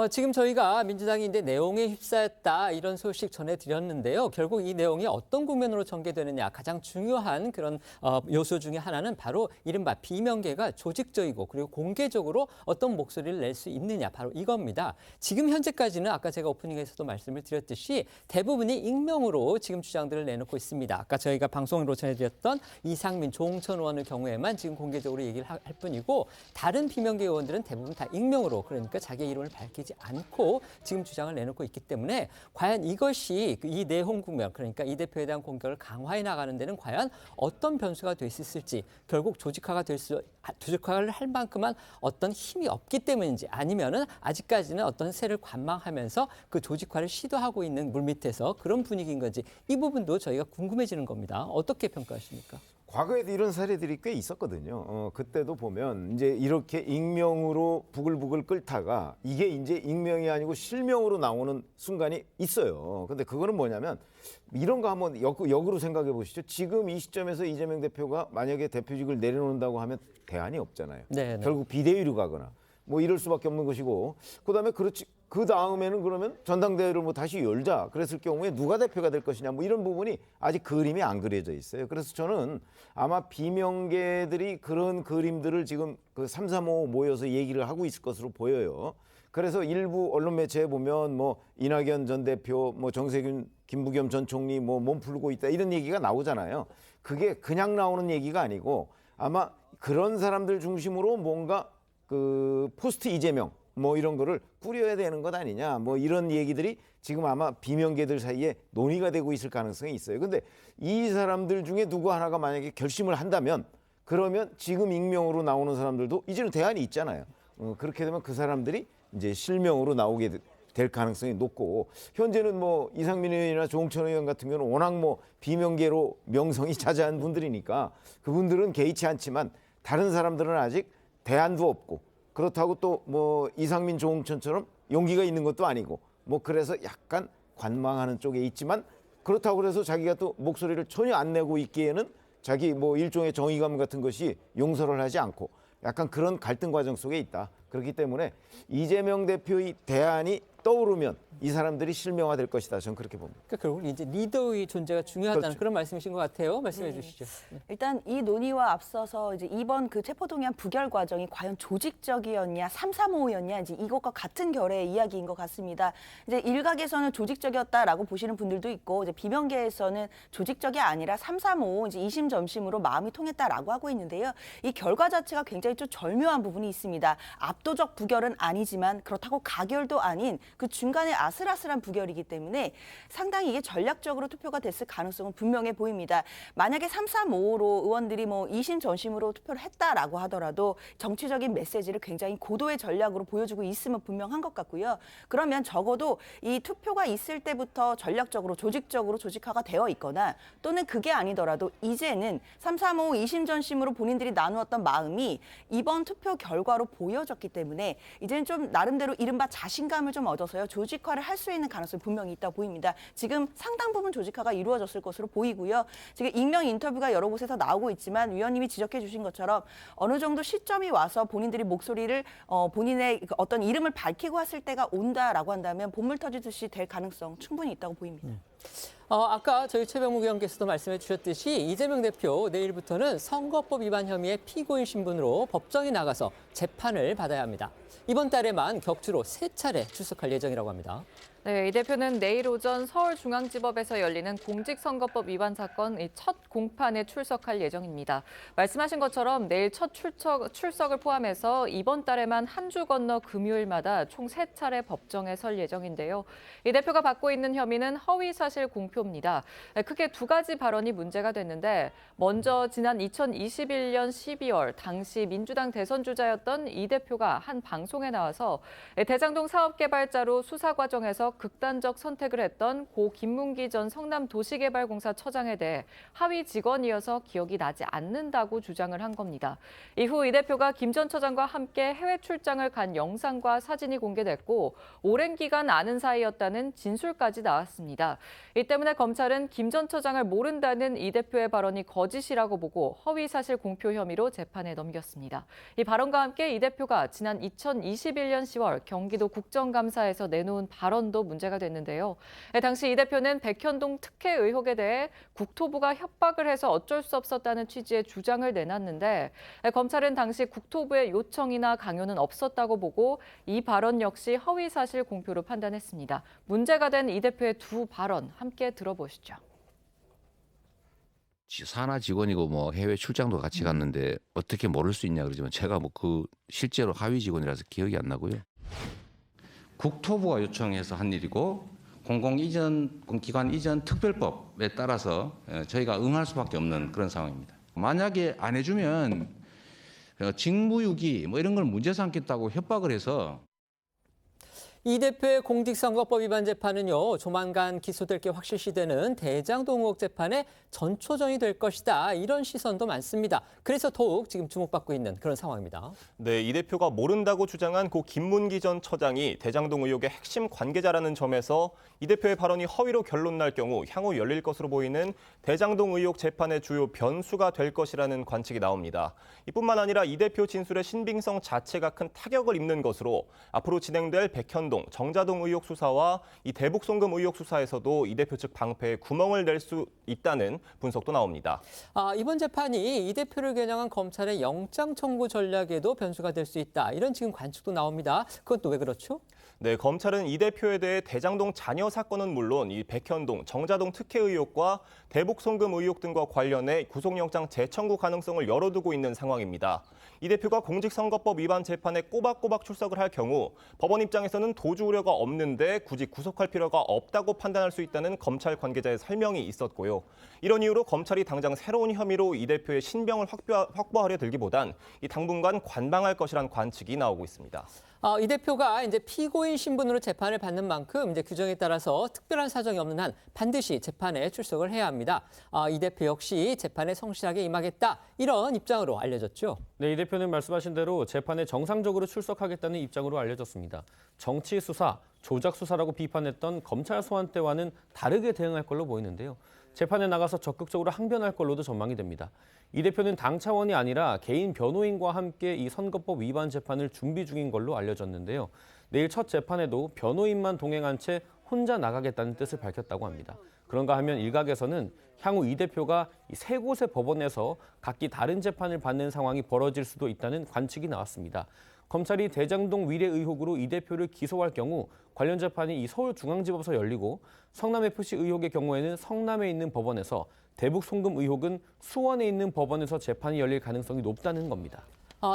지금 저희가 민주당이 이제 내용에 휩싸였다 이런 소식 전해드렸는데요. 결국 이 내용이 어떤 국면으로 전개되느냐 가장 중요한 그런 요소 중에 하나는 바로 이른바 비명계가 조직적이고 그리고 공개적으로 어떤 목소리를 낼 수 있느냐 바로 이겁니다. 지금 현재까지는 아까 제가 오프닝에서도 말씀을 드렸듯이 대부분이 익명으로 지금 주장들을 내놓고 있습니다. 아까 저희가 방송으로 전해드렸던 이상민, 조홍천 의원의 경우에만 지금 공개적으로 얘기를 할 뿐이고 다른 비명계 의원들은 대부분 다 익명으로 그러니까 자기 이름을 밝히지 않고 지금 주장을 내놓고 있기 때문에 과연 이것이 이 내홍 국면 그러니까 이 대표에 대한 공격을 강화해 나가는 데는 과연 어떤 변수가 될 수 있을지 결국 조직화를 할 만큼만 어떤 힘이 없기 때문인지 아니면은 아직까지는 어떤 세를 관망하면서 그 조직화를 시도하고 있는 물밑에서 그런 분위기인 건지 이 부분도 저희가 궁금해지는 겁니다. 어떻게 평가하십니까? 과거에도 이런 사례들이 꽤 있었거든요. 그때도 보면 이제 이렇게 익명으로 부글부글 끓다가 이게 이제 익명이 아니고 실명으로 나오는 순간이 있어요. 근데 그거는 뭐냐면 이런 거 한번 역으로 생각해 보시죠. 지금 이 시점에서 이재명 대표가 만약에 대표직을 내려놓는다고 하면 대안이 없잖아요. 네네. 결국 비대위로 가거나 뭐 이럴 수밖에 없는 것이고 그다음에 그렇지 그 다음에는 그러면 전당대회를 뭐 다시 열자 그랬을 경우에 누가 대표가 될 것이냐 뭐 이런 부분이 아직 그림이 안 그려져 있어요. 그래서 저는 아마 비명계들이 그런 그림들을 지금 그 335 모여서 얘기를 하고 있을 것으로 보여요. 그래서 일부 언론 매체에 보면 뭐 이낙연 전 대표, 뭐 정세균, 김부겸 전 총리 뭐 몸 풀고 있다 이런 얘기가 나오잖아요. 그게 그냥 나오는 얘기가 아니고 아마 그런 사람들 중심으로 뭔가 그 포스트 이재명 뭐 이런 거를 꾸려야 되는 것 아니냐 뭐 이런 얘기들이 지금 아마 비명계들 사이에 논의가 되고 있을 가능성이 있어요. 근데 이 사람들 중에 누구 하나가 만약에 결심을 한다면 그러면 지금 익명으로 나오는 사람들도 이제는 대안이 있잖아요. 그렇게 되면 그 사람들이 이제 실명으로 나오게 될 가능성이 높고 현재는 뭐 이상민 의원이나 조홍천 의원 같은 경우는 워낙 뭐 비명계로 명성이 자자한 분들이니까 그분들은 개의치 않지만 다른 사람들은 아직 대안도 없고 그렇다고 또 뭐 이상민 조홍천처럼 용기가 있는 것도 아니고 뭐 그래서 약간 관망하는 쪽에 있지만 그렇다고 그래서 자기가 또 목소리를 전혀 안 내고 있기에는 자기 뭐 일종의 정의감 같은 것이 용서를 하지 않고 약간 그런 갈등 과정 속에 있다. 그렇기 때문에 이재명 대표의 대안이 떠오르면 이 사람들이 실명화될 것이다. 저는 그렇게 봅니다. 그러니까 결국 이제 리더의 존재가 중요하다는 그렇죠. 그런 말씀이신 것 같아요. 말씀해 주시죠. 네. 일단 이 논의와 앞서서 이제 이번 그 체포동의안 부결 과정이 과연 조직적이었냐, 335였냐 이제 이것과 같은 결의 이야기인 것 같습니다. 이제 일각에서는 조직적이었다라고 보시는 분들도 있고 이제 비명계에서는 조직적이 아니라 335 이제 2심 점심으로 마음이 통했다라고 하고 있는데요. 이 결과 자체가 굉장히 좀 절묘한 부분이 있습니다. 압도적 부결은 아니지만 그렇다고 가결도 아닌 그 중간에 아슬아슬한 부결이기 때문에 상당히 이게 전략적으로 투표가 됐을 가능성은 분명해 보입니다. 만약에 335로 의원들이 뭐 2심 전심으로 투표를 했다라고 하더라도 정치적인 메시지를 굉장히 고도의 전략으로 보여주고 있으면 분명한 것 같고요. 그러면 적어도 이 투표가 있을 때부터 전략적으로 조직적으로 조직화가 되어 있거나 또는 그게 아니더라도 이제는 335 2심 전심으로 본인들이 나누었던 마음이 이번 투표 결과로 보여졌기 때문에 이제는 좀 나름대로 이른바 자신감을 좀 얻어서요. 조직화를 할 수 있는 가능성이 분명히 있다 보입니다. 지금 상당 부분 조직화가 이루어졌을 것으로 보이고요. 지금 익명 인터뷰가 여러 곳에서 나오고 있지만 위원님이 지적해 주신 것처럼 어느 정도 시점이 와서 본인들이 목소리를 본인의 어떤 이름을 밝히고 했을 때가 온다라고 한다면 본물 터지듯이 될 가능성 충분히 있다고 보입니다. 아까 저희 최병묵 의원께서도 말씀해 주셨듯이 이재명 대표 내일부터는 선거법 위반 혐의의 피고인 신분으로 법정에 나가서 재판을 받아야 합니다. 이번 달에만 격주로 3차례 출석할 예정이라고 합니다. 네, 이 대표는 내일 오전 서울중앙지법에서 열리는 공직선거법 위반 사건 첫 공판에 출석할 예정입니다. 말씀하신 것처럼 내일 첫 출석을 포함해서 이번 달에만 한 주 건너 금요일마다 총 3차례 법정에 설 예정인데요. 이 대표가 받고 있는 혐의는 허위사실 공표입니다. 크게 2가지 발언이 문제가 됐는데 먼저 지난 2021년 12월 당시 민주당 대선 주자였던 이 대표가 한 방송에 나와서 대장동 사업개발자로 수사 과정에서 극단적 선택을 했던 고 김문기 전 성남도시개발공사 처장에 대해 하위 직원이어서 기억이 나지 않는다고 주장을 한 겁니다. 이후 이 대표가 김 전 처장과 함께 해외 출장을 간 영상과 사진이 공개됐고 오랜 기간 아는 사이였다는 진술까지 나왔습니다. 이 때문에 검찰은 김 전 처장을 모른다는 이 대표의 발언이 거짓이라고 보고 허위사실 공표 혐의로 재판에 넘겼습니다. 이 발언과 함께 이 대표가 지난 2021년 10월 경기도 국정감사에서 내놓은 발언도 문제가 됐는데요. 당시 이 대표는 백현동 특혜 의혹에 대해 국토부가 협박을 해서 어쩔 수 없었다는 취지의 주장을 내놨는데 검찰은 당시 국토부의 요청이나 강요는 없었다고 보고 이 발언 역시 허위사실 공표로 판단했습니다. 문제가 된 이 대표의 2 발언 함께 들어보시죠. 산하 직원이고 뭐 해외 출장도 같이 갔는데 어떻게 모를 수 있냐 그러지만 제가 뭐 그 실제로 하위 직원이라서 기억이 안 나고요. 국토부가 요청해서 한 일이고 공공기관 이전 특별법에 따라서 저희가 응할 수밖에 없는 그런 상황입니다. 만약에 안 해주면 직무유기 뭐 이런 걸 문제 삼겠다고 협박을 해서 이 대표의 공직선거법 위반 재판은요, 조만간 기소될 게 확실시되는 대장동 의혹 재판의 전초전이 될 것이다. 이런 시선도 많습니다. 그래서 더욱 지금 주목받고 있는 그런 상황입니다. 네, 이 대표가 모른다고 주장한 고 김문기 전 처장이 대장동 의혹의 핵심 관계자라는 점에서 이 대표의 발언이 허위로 결론 날 경우 향후 열릴 것으로 보이는 대장동 의혹 재판의 주요 변수가 될 것이라는 관측이 나옵니다. 이뿐만 아니라 이 대표 진술의 신빙성 자체가 큰 타격을 입는 것으로 앞으로 진행될 백현동, 정자동 의혹 수사와 이 대북 송금 의혹 수사에서도 이 대표 측 방패에 구멍을 낼 수 있다는 분석도 나옵니다. 이번 재판이 이 대표를 겨냥한 검찰의 영장 청구 전략에도 변수가 될 수 있다. 이런 지금 관측도 나옵니다. 그건 또 왜 그렇죠? 네, 검찰은 이 대표에 대해 대장동 잔여 사건은 물론 이 백현동, 정자동 특혜 의혹과 대북 송금 의혹 등과 관련해 구속영장 재청구 가능성을 열어두고 있는 상황입니다. 이 대표가 공직선거법 위반 재판에 꼬박꼬박 출석을 할 경우 법원 입장에서는 도주 우려가 없는데 굳이 구속할 필요가 없다고 판단할 수 있다는 검찰 관계자의 설명이 있었고요. 이런 이유로 검찰이 당장 새로운 혐의로 이 대표의 신병을 확보하려 들기보단 이 당분간 관방할 것이란 관측이 나오고 있습니다. 이 대표가 이제 피고인 신분으로 재판을 받는 만큼 이제 규정에 따라서 특별한 사정이 없는 한 반드시 재판에 출석을 해야 합니다. 이 대표 역시 재판에 성실하게 임하겠다 이런 입장으로 알려졌죠. 네, 이 대표는 말씀하신 대로 재판에 정상적으로 출석하겠다는 입장으로 알려졌습니다. 정치 수사, 조작 수사라고 비판했던 검찰 소환 때와는 다르게 대응할 걸로 보이는데요. 재판에 나가서 적극적으로 항변할 걸로도 전망이 됩니다. 이 대표는 당 차원이 아니라 개인 변호인과 함께 이 선거법 위반 재판을 준비 중인 걸로 알려졌는데요. 내일 첫 재판에도 변호인만 동행한 채 혼자 나가겠다는 뜻을 밝혔다고 합니다. 그런가 하면 일각에서는 향후 이 대표가 세 곳의 법원에서 각기 다른 재판을 받는 상황이 벌어질 수도 있다는 관측이 나왔습니다. 검찰이 대장동 위례 의혹으로 이 대표를 기소할 경우 관련 재판이 이 서울중앙지법에서 열리고 성남FC 의혹의 경우에는 성남에 있는 법원에서, 대북 송금 의혹은 수원에 있는 법원에서 재판이 열릴 가능성이 높다는 겁니다.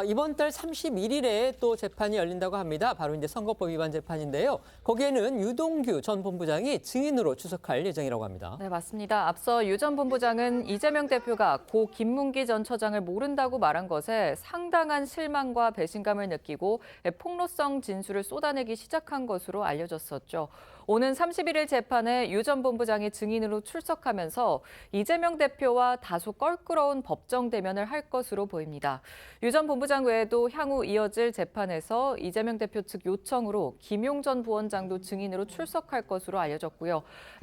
이번 달 31일에 또 재판이 열린다고 합니다. 바로 이제 선거법 위반 재판인데요. 거기에는 유동규 전 본부장이 증인으로出석할 예정이라고 합니다. 네, 맞습니다. 앞서 유 전 본부장은 이재명 대표가 고 김문기 전 처장을 모른다고 말한 것에 상당한 실망과 배신감을 느끼고 폭로성 진술을 쏟아내기 시작한 것으로 알려졌었죠. 오는 31일 재판에 유 전 본부장이 증인으로 출석하면서 이재명 대표와 다소 껄끄러운 법정 대면을 할 것으로 보입니다. 유 전 본부장 외에도 향후 이어질 재판에서 이재명 대표 측 요청으로 김용 전 부원장도 증인으로 출석할 것으로 알려졌고요.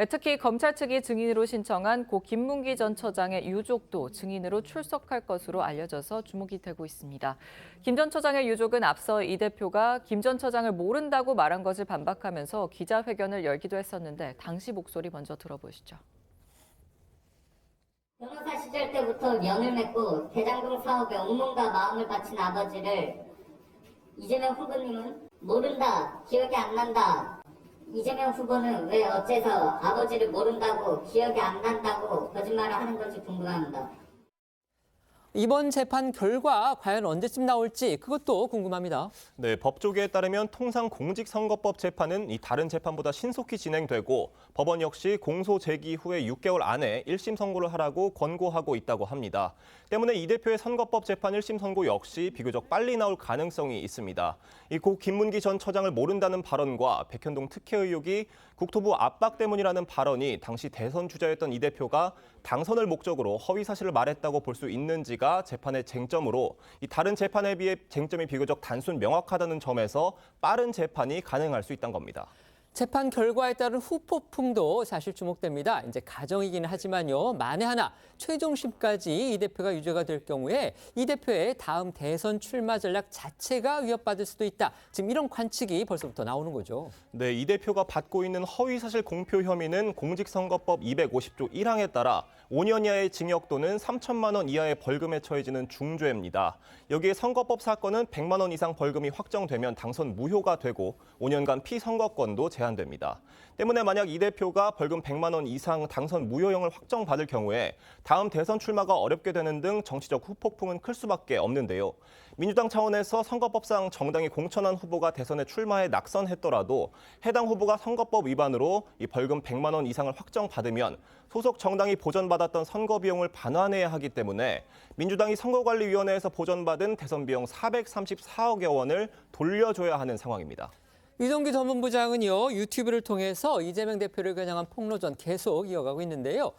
특히 검찰 측이 증인으로 신청한 고 김문기 전 처장의 유족도 증인으로 출석할 것으로 알려져서 주목이 되고 있습니다. 김 전 처장의 유족은 앞서 이 대표가 김 전 처장을 모른다고 말한 것을 반박하면서 기자회견을 열기도 했었는데 당시 목소리 먼저 들어보시죠. 변호사 시절 때부터 면을 맺고 대장동 사업에 온몸과 마음을 바친 아버지를 이재명 후보님은 모른다, 기억이 안 난다. 이재명 후보는 왜 어째서 아버지를 모른다고, 기억이 안 난다고 거짓말을 하는 건지 궁금합니다. 이번 재판 결과 과연 언제쯤 나올지 그것도 궁금합니다. 네, 법조계에 따르면 통상 공직선거법 재판은 이 다른 재판보다 신속히 진행되고 법원 역시 공소 제기 후에 6개월 안에 1심 선고를 하라고 권고하고 있다고 합니다. 때문에 이 대표의 선거법 재판 1심 선고 역시 비교적 빨리 나올 가능성이 있습니다. 이 고 김문기 전 처장을 모른다는 발언과 백현동 특혜 의혹이 국토부 압박 때문이라는 발언이 당시 대선 주자였던 이 대표가 당선을 목적으로 허위 사실을 말했다고 볼 수 있는지가 재판의 쟁점으로 이 다른 재판에 비해 쟁점이 비교적 단순 명확하다는 점에서 빠른 재판이 가능할 수 있다는 겁니다. 재판 결과에 따른 후폭풍도 사실 주목됩니다. 이제 가정이긴 하지만요. 만에 하나 최종심까지 이 대표가 유죄가 될 경우에 이 대표의 다음 대선 출마 전략 자체가 위협받을 수도 있다. 지금 이런 관측이 벌써부터 나오는 거죠. 네, 이 대표가 받고 있는 허위사실 공표 혐의는 공직선거법 250조 1항에 따라 5년 이하의 징역 또는 3천만 원 이하의 벌금에 처해지는 중죄입니다. 여기에 선거법 사건은 100만 원 이상 벌금이 확정되면 당선 무효가 되고 5년간 피선거권도 제한됩니다. 때문에 만약 이 대표가 벌금 100만 원 이상 당선 무효형을 확정받을 경우에 다음 대선 출마가 어렵게 되는 등 정치적 후폭풍은 클 수밖에 없는데요. 민주당 차원에서 선거법상 정당이 공천한 후보가 대선에 출마해 낙선했더라도 해당 후보가 선거법 위반으로 이 벌금 100만 원 이상을 확정받으면 소속 정당이 보전받았던 선거 비용을 반환해야 하기 때문에 민주당이 선거관리위원회에서 보전받은 대선 비용 434억여 원을 돌려줘야 하는 상황입니다. 유동규 전 본부장은요, 유튜브를 통해서 이재명 대표를 겨냥한 폭로전 계속 이어가고 있는데요.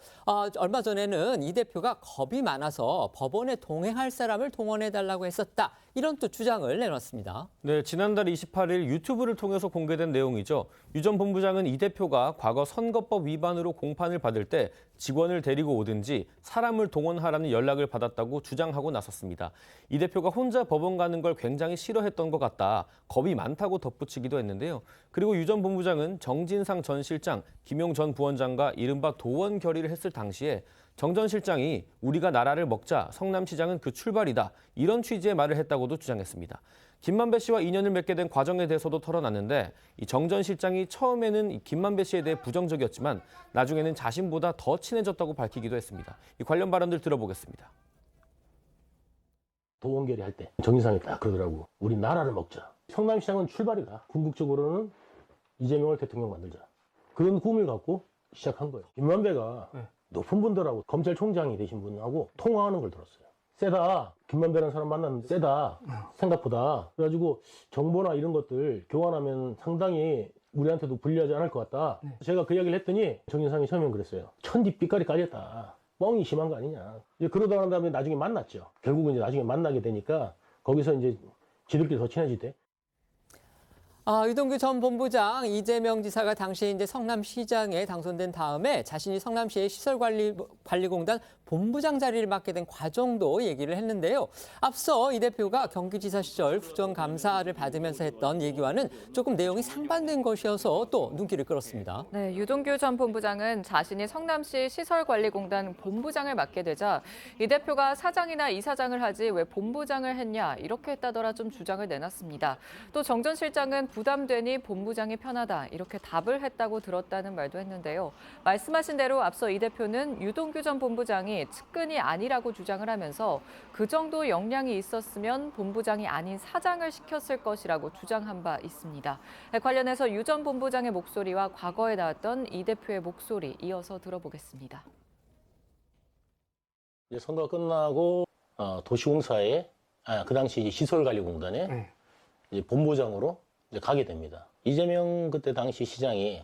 얼마 전에는 이 대표가 겁이 많아서 법원에 동행할 사람을 동원해달라고 했었다. 이런 또 주장을 내놨습니다. 네, 지난달 28일 유튜브를 통해서 공개된 내용이죠. 유 전 본부장은 이 대표가 과거 선거법 위반으로 공판을 받을 때 직원을 데리고 오든지 사람을 동원하라는 연락을 받았다고 주장하고 나섰습니다. 이 대표가 혼자 법원 가는 걸 굉장히 싫어했던 것 같다. 겁이 많다고 덧붙이기도 했는데요. 그리고 유 전 본부장은 정진상 전 실장, 김용 전 부원장과 이른바 도원 결의를 했을 당시에 정 전 실장이 우리가 나라를 먹자, 성남시장은 그 출발이다. 이런 취지의 말을 했다고도 주장했습니다. 김만배 씨와 인연을 맺게 된 과정에 대해서도 털어놨는데 이 정 전 실장이 처음에는 김만배 씨에 대해 부정적이었지만 나중에는 자신보다 더 친해졌다고 밝히기도 했습니다. 이 관련 발언들 들어보겠습니다. 도원결의 할 때 정진상이 딱 그러더라고. 우리 나라를 먹자. 성남시장은 출발이다. 궁극적으로는 이재명을 대통령 만들자. 그런 꿈을 갖고 시작한 거예요. 김만배가 높은 분들하고 검찰총장이 되신 분하고 통화하는 걸 들었어요. 세다. 김만배라는 사람 만났는데 세다. 생각보다. 그래가지고 정보나 이런 것들 교환하면 상당히 우리한테도 불리하지 않을 것 같다. 제가 그 이야기를 했더니 정진상이 처음엔 그랬어요. 천지 삐까리 까졌다. 뻥이 심한 거 아니냐. 이제 그러다 난 다음에 나중에 만났죠. 결국은 이제 나중에 만나게 되니까 거기서 이제 지들끼리 더 친해지대. 유동규 전 본부장, 이재명 지사가 당시에 이제 성남시장에 당선된 다음에 자신이 성남시의 시설관리공단 본부장 자리를 맡게 된 과정도 얘기를 했는데요. 앞서 이 대표가 경기지사 시절 국정감사를 받으면서 했던 얘기와는 조금 내용이 상반된 것이어서 또 눈길을 끌었습니다. 네, 유동규 전 본부장은 자신이 성남시 시설관리공단 본부장을 맡게 되자 이 대표가 사장이나 이사장을 하지 왜 본부장을 했냐 이렇게 했다더라 좀 주장을 내놨습니다. 또 정 전 실장은 부담되니 본부장이 편하다 이렇게 답을 했다고 들었다는 말도 했는데요. 말씀하신 대로 앞서 이 대표는 유동규 전 본부장이 측근이 아니라고 주장을 하면서 그 정도 역량이 있었으면 본부장이 아닌 사장을 시켰을 것이라고 주장한 바 있습니다. 관련해서 유 전 본부장의 목소리와 과거에 나왔던 이 대표의 목소리 이어서 들어보겠습니다. 이제 선거가 끝나고 도시공사에 그 당시 시설관리공단에 이제 본부장으로 이제 가게 됩니다. 이재명 그때 당시 시장이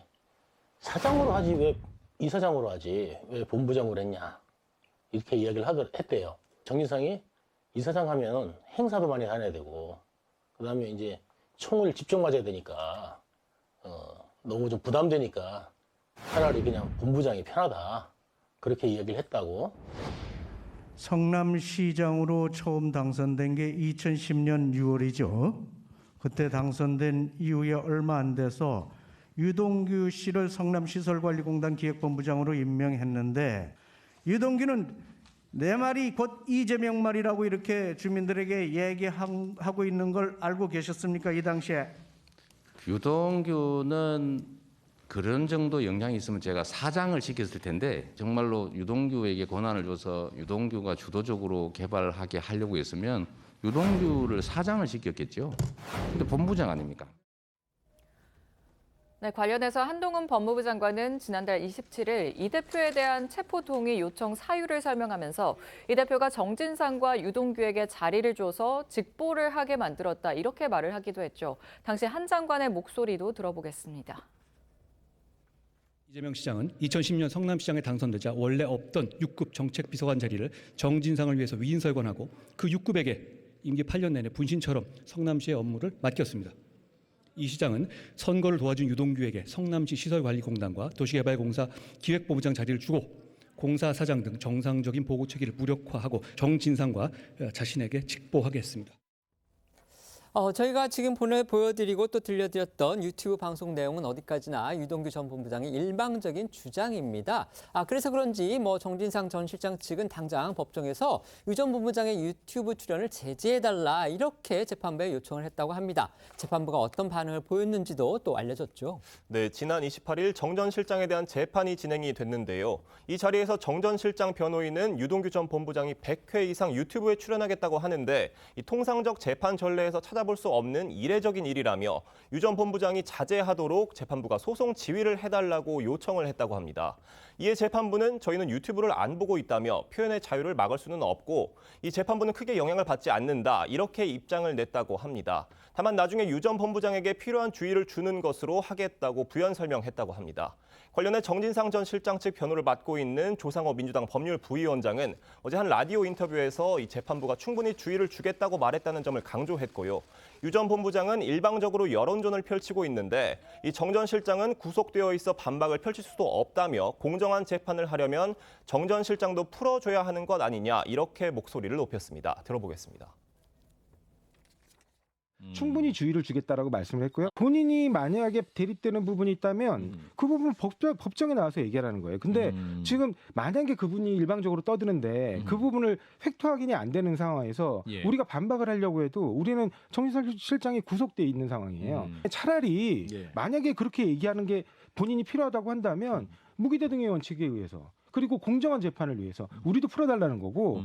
사장으로 하지 왜 이사장으로 하지 왜 본부장으로 했냐 이렇게 이야기를 했대요. 정진상이 이사장 하면 행사도 많이 다녀야 되고 그다음에 이제 총을 집중 맞아야 되니까 너무 좀 부담되니까 차라리 그냥 본부장이 편하다 그렇게 이야기를 했다고. 성남시장으로 처음 당선된 게 2010년 6월이죠. 그때 당선된 이후에 얼마 안 돼서 유동규 씨를 성남시설관리공단 기획본부장으로 임명했는데 유동규는 내 말이 곧 이재명 말이라고 이렇게 주민들에게 얘기하고 있는 걸 알고 계셨습니까? 이 당시에? 유동규는 그런 정도 역량이 있으면 제가 사장을 시켰을 텐데 정말로 유동규에게 권한을 줘서 유동규가 주도적으로 개발하게 하려고 했으면 유동규를 사장을 시켰겠죠. 근데 본부장 아닙니까? 네, 관련해서 한동훈 법무부 장관은 지난달 27일 이 대표에 대한 체포동의 요청 사유를 설명하면서 이 대표가 정진상과 유동규에게 자리를 줘서 직보를 하게 만들었다 이렇게 말을 하기도 했죠. 당시 한 장관의 목소리도 들어보겠습니다. 이재명 시장은 2010년 성남시장에 당선되자 원래 없던 6급 정책비서관 자리를 정진상을 위해서 위인설관하고 그 6급에게 임기 8년 내내 분신처럼 성남시의 업무를 맡겼습니다. 이 시장은 선거를 도와준 유동규에게 성남시 시설관리공단과 도시개발공사 기획본부장 자리를 주고 공사 사장 등 정상적인 보고 체계를 무력화하고 정진상과 자신에게 직보하게 했습니다. 저희가 지금 보여드리고 또 들려드렸던 유튜브 방송 내용은 어디까지나 유동규 전 본부장의 일방적인 주장입니다. 그래서 그런지 정진상 전 실장 측은 당장 법정에서 유 전 본부장의 유튜브 출연을 제지해달라 이렇게 재판부에 요청을 했다고 합니다. 재판부가 어떤 반응을 보였는지도 또 알려졌죠. 네, 지난 28일 정 전 실장에 대한 재판이 진행이 됐는데요. 이 자리에서 정 전 실장 변호인은 유동규 전 본부장이 100회 이상 유튜브에 출연하겠다고 하는데 이 통상적 재판 전례에서 찾아볼 수 없는 이례적인 일이라며 유 전 본부장이 자제하도록 재판부가 소송 지휘를 해달라고 요청을 했다고 합니다. 이에 재판부는 저희는 유튜브를 안 보고 있다며 표현의 자유를 막을 수는 없고 이 재판부는 크게 영향을 받지 않는다 이렇게 입장을 냈다고 합니다. 다만 나중에 유 전 본부장에게 필요한 주의를 주는 것으로 하겠다고 부연 설명했다고 합니다. 관련해 정진상 전 실장 측 변호를 맡고 있는 조상호 민주당 법률부위원장은 어제 한 라디오 인터뷰에서 이 재판부가 충분히 주의를 주겠다고 말했다는 점을 강조했고요. 유 전 본부장은 일방적으로 여론전을 펼치고 있는데 이 정 전 실장은 구속되어 있어 반박을 펼칠 수도 없다며 공정한 재판을 하려면 정 전 실장도 풀어줘야 하는 것 아니냐 이렇게 목소리를 높였습니다. 들어보겠습니다. 충분히 주의를 주겠다라고 말씀을 했고요. 본인이 만약에 대립되는 부분이 있다면 그 부분 법정에 나와서 얘기하라는 거예요. 근데 지금 만약에 그분이 일방적으로 떠드는데 그 부분을 팩트 확인이 안 되는 상황에서 우리가 반박을 하려고 해도 우리는 정진상 실장이 구속돼 있는 상황이에요. 차라리 만약에 그렇게 얘기하는 게 본인이 필요하다고 한다면 무기대등의 원칙에 의해서 그리고 공정한 재판을 위해서 우리도 풀어달라는 거고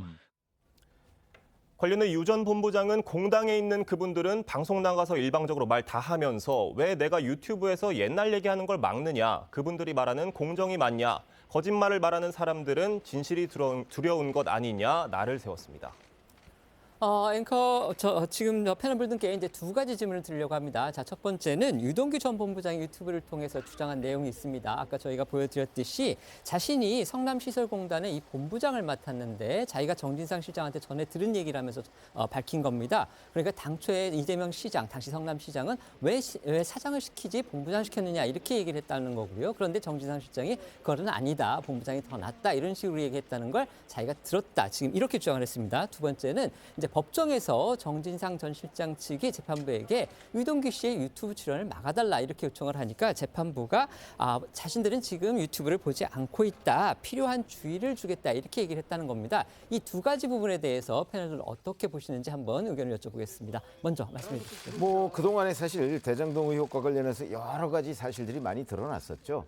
관련해 유 전 본부장은 공당에 있는 그분들은 방송 나가서 일방적으로 말 다 하면서 왜 내가 유튜브에서 옛날 얘기하는 걸 막느냐, 그분들이 말하는 공정이 맞냐, 거짓말을 말하는 사람들은 진실이 두려운 것 아니냐, 나를 세웠습니다. 앵커, 지금 패널분들께 이제 두 가지 질문을 드리려고 합니다. 자, 첫 번째는 유동규 전 본부장이 유튜브를 통해서 주장한 내용이 있습니다. 아까 저희가 보여드렸듯이 자신이 성남시설공단의 이 본부장을 맡았는데 자기가 정진상 실장한테 전에 들은 얘기를 하면서 밝힌 겁니다. 그러니까 당초에 이재명 시장, 당시 성남시장은 왜 사장을 시키지 본부장 시켰느냐 이렇게 얘기를 했다는 거고요. 그런데 정진상 실장이 그거는 아니다. 본부장이 더 낫다. 이런 식으로 얘기했다는 걸 자기가 들었다. 지금 이렇게 주장을 했습니다. 두 번째는 이제 법정에서 정진상 전 실장 측이 재판부에게 유동규 씨의 유튜브 출연을 막아달라 이렇게 요청을 하니까 재판부가 자신들은 지금 유튜브를 보지 않고 있다. 필요한 주의를 주겠다. 이렇게 얘기를 했다는 겁니다. 이 두 가지 부분에 대해서 패널을 어떻게 보시는지 한번 의견을 여쭤보겠습니다. 먼저 말씀해 주시죠. 뭐 그동안에 사실 대장동 의혹과 관련해서 여러 가지 사실들이 많이 드러났었죠.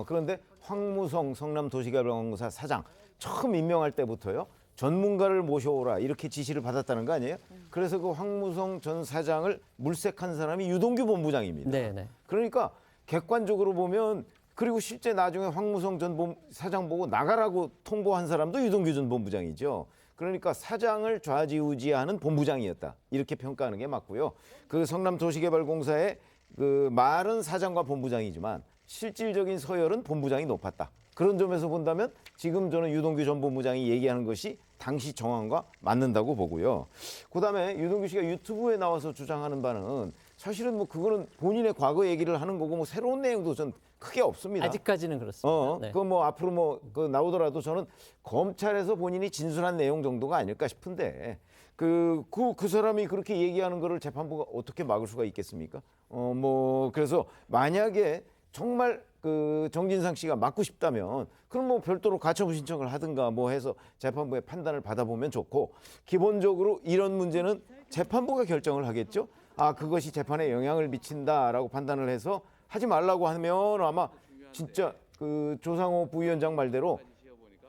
그런데 황무성 성남도시개발공사 사장 처음 임명할 때부터요. 전문가를 모셔오라 이렇게 지시를 받았다는 거 아니에요? 그래서 그 황무성 전 사장을 물색한 사람이 유동규 본부장입니다. 네네. 그러니까 객관적으로 보면 그리고 실제 나중에 황무성 전 사장 보고 나가라고 통보한 사람도 유동규 전 본부장이죠. 그러니까 사장을 좌지우지하는 본부장이었다. 이렇게 평가하는 게 맞고요. 그 성남도시개발공사의 그 말은 사장과 본부장이지만 실질적인 서열은 본부장이 높았다. 그런 점에서 본다면 지금 저는 유동규 전 본부장이 얘기하는 것이 당시 정황과 맞는다고 보고요. 그다음에 유동규 씨가 유튜브에 나와서 주장하는 바는 사실은 뭐 그거는 본인의 과거 얘기를 하는 거고 뭐 새로운 내용도 전 크게 없습니다. 아직까지는 그렇습니다. 네. 그 뭐 앞으로 뭐 그 나오더라도 저는 검찰에서 본인이 진술한 내용 정도가 아닐까 싶은데 그 사람이 그렇게 얘기하는 거를 재판부가 어떻게 막을 수가 있겠습니까? 뭐 그래서 만약에 정말 그 정진상 씨가 맞고 싶다면 그럼 뭐 별도로 가처분 신청을 하든가 뭐 해서 재판부의 판단을 받아보면 좋고 기본적으로 이런 문제는 재판부가 결정을 하겠죠. 그것이 재판에 영향을 미친다라고 판단을 해서 하지 말라고 하면 아마 진짜 그 조상호 부위원장 말대로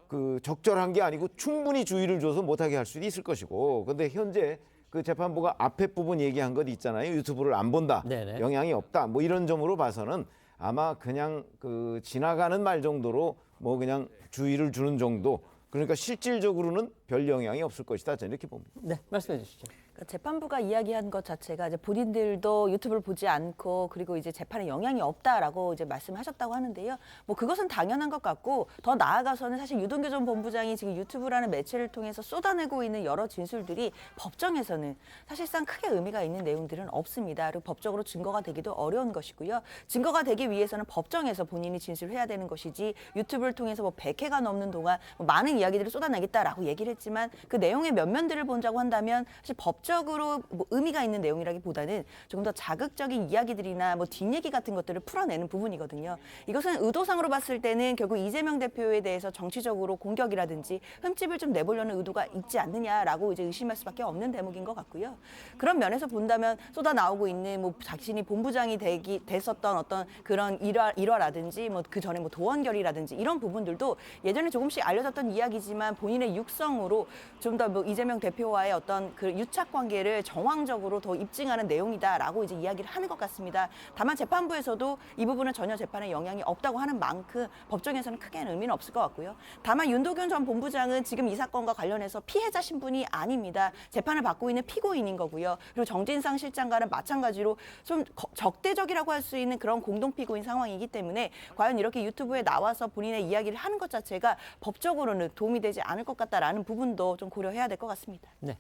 그 적절한 게 아니고 충분히 주의를 줘서 못하게 할 수도 있을 것이고 근데 현재 그 재판부가 앞에 부분 얘기한 것 있잖아요. 유튜브를 안 본다. 네네. 영향이 없다. 뭐 이런 점으로 봐서는 아마 그냥 그 지나가는 말 정도로 뭐 그냥 주의를 주는 정도. 그러니까 실질적으로는 별 영향이 없을 것이다. 저는 이렇게 봅니다. 네, 말씀해 주시죠. 재판부가 이야기한 것 자체가 이제 본인들도 유튜브를 보지 않고 그리고 이제 재판에 영향이 없다라고 이제 말씀하셨다고 하는데요. 뭐 그것은 당연한 것 같고 더 나아가서는 사실 유동규 전 본부장이 지금 유튜브라는 매체를 통해서 쏟아내고 있는 여러 진술들이 법정에서는 사실상 크게 의미가 있는 내용들은 없습니다. 그리고 법적으로 증거가 되기도 어려운 것이고요. 증거가 되기 위해서는 법정에서 본인이 진술을 해야 되는 것이지 유튜브를 통해서 뭐 100회가 넘는 동안 뭐 많은 이야기들을 쏟아내겠다라고 얘기를 했지만 그 내용의 면면들을 본다고 한다면 사실 법적으로 뭐 의미가 있는 내용이라기보다는 조금 더 자극적인 이야기들이나 뭐 뒷얘기 같은 것들을 풀어내는 부분이거든요. 이것은 의도상으로 봤을 때는 결국 이재명 대표에 대해서 정치적으로 공격이라든지 흠집을 좀 내보려는 의도가 있지 않느냐라고 이제 의심할 수밖에 없는 대목인 것 같고요. 그런 면에서 본다면 쏟아 나오고 있는 뭐 자신이 본부장이 됐었던 어떤 그런 일화라든지 뭐 그 전에 뭐 도원결이라든지 이런 부분들도 예전에 조금씩 알려졌던 이야기지만 본인의 육성으로 좀 더 뭐 이재명 대표와의 어떤 그 유착 관계를 정황적으로 더 입증하는 내용이다라고 이제 이야기를 하는 것 같습니다. 다만 재판부에서도 이 부분은 전혀 재판에 영향이 없다고 하는 만큼 법정에서는 크게 의미는 없을 것 같고요. 다만 윤도균 전 본부장은 지금 이 사건과 관련해서 피해자 신분이 아닙니다. 재판을 받고 있는 피고인인 거고요. 그리고 정진상 실장과는 마찬가지로 좀 적대적이라고 할 수 있는 그런 공동 피고인 상황이기 때문에 과연 이렇게 유튜브에 나와서 본인의 이야기를 하는 것 자체가 법적으로는 도움이 되지 않을 것 같다라는 부분도 좀 고려해야 될 것 같습니다. 네.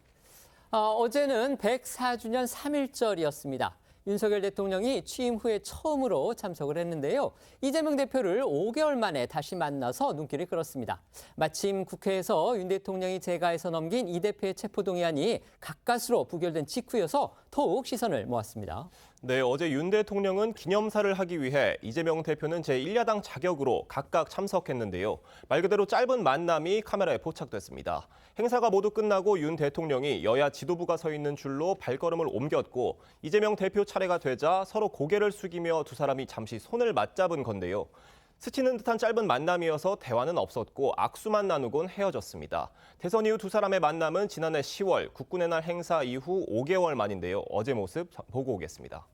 어제는 104주년 3.1절이었습니다. 윤석열 대통령이 취임 후에 처음으로 참석을 했는데요. 이재명 대표를 5개월 만에 다시 만나서 눈길을 끌었습니다. 마침 국회에서 윤 대통령이 재가해서 넘긴 이 대표의 체포동의안이 가까스로 부결된 직후여서 더욱 시선을 모았습니다. 네, 어제 윤 대통령은 기념사를 하기 위해 이재명 대표는 제1야당 자격으로 각각 참석했는데요. 말 그대로 짧은 만남이 카메라에 포착됐습니다. 행사가 모두 끝나고 윤 대통령이 여야 지도부가 서 있는 줄로 발걸음을 옮겼고 이재명 대표 차례가 되자 서로 고개를 숙이며 두 사람이 잠시 손을 맞잡은 건데요. 스치는 듯한 짧은 만남이어서 대화는 없었고 악수만 나누곤 헤어졌습니다. 대선 이후 두 사람의 만남은 지난해 10월 국군의 날 행사 이후 5개월 만인데요. 어제 모습 보고 오겠습니다.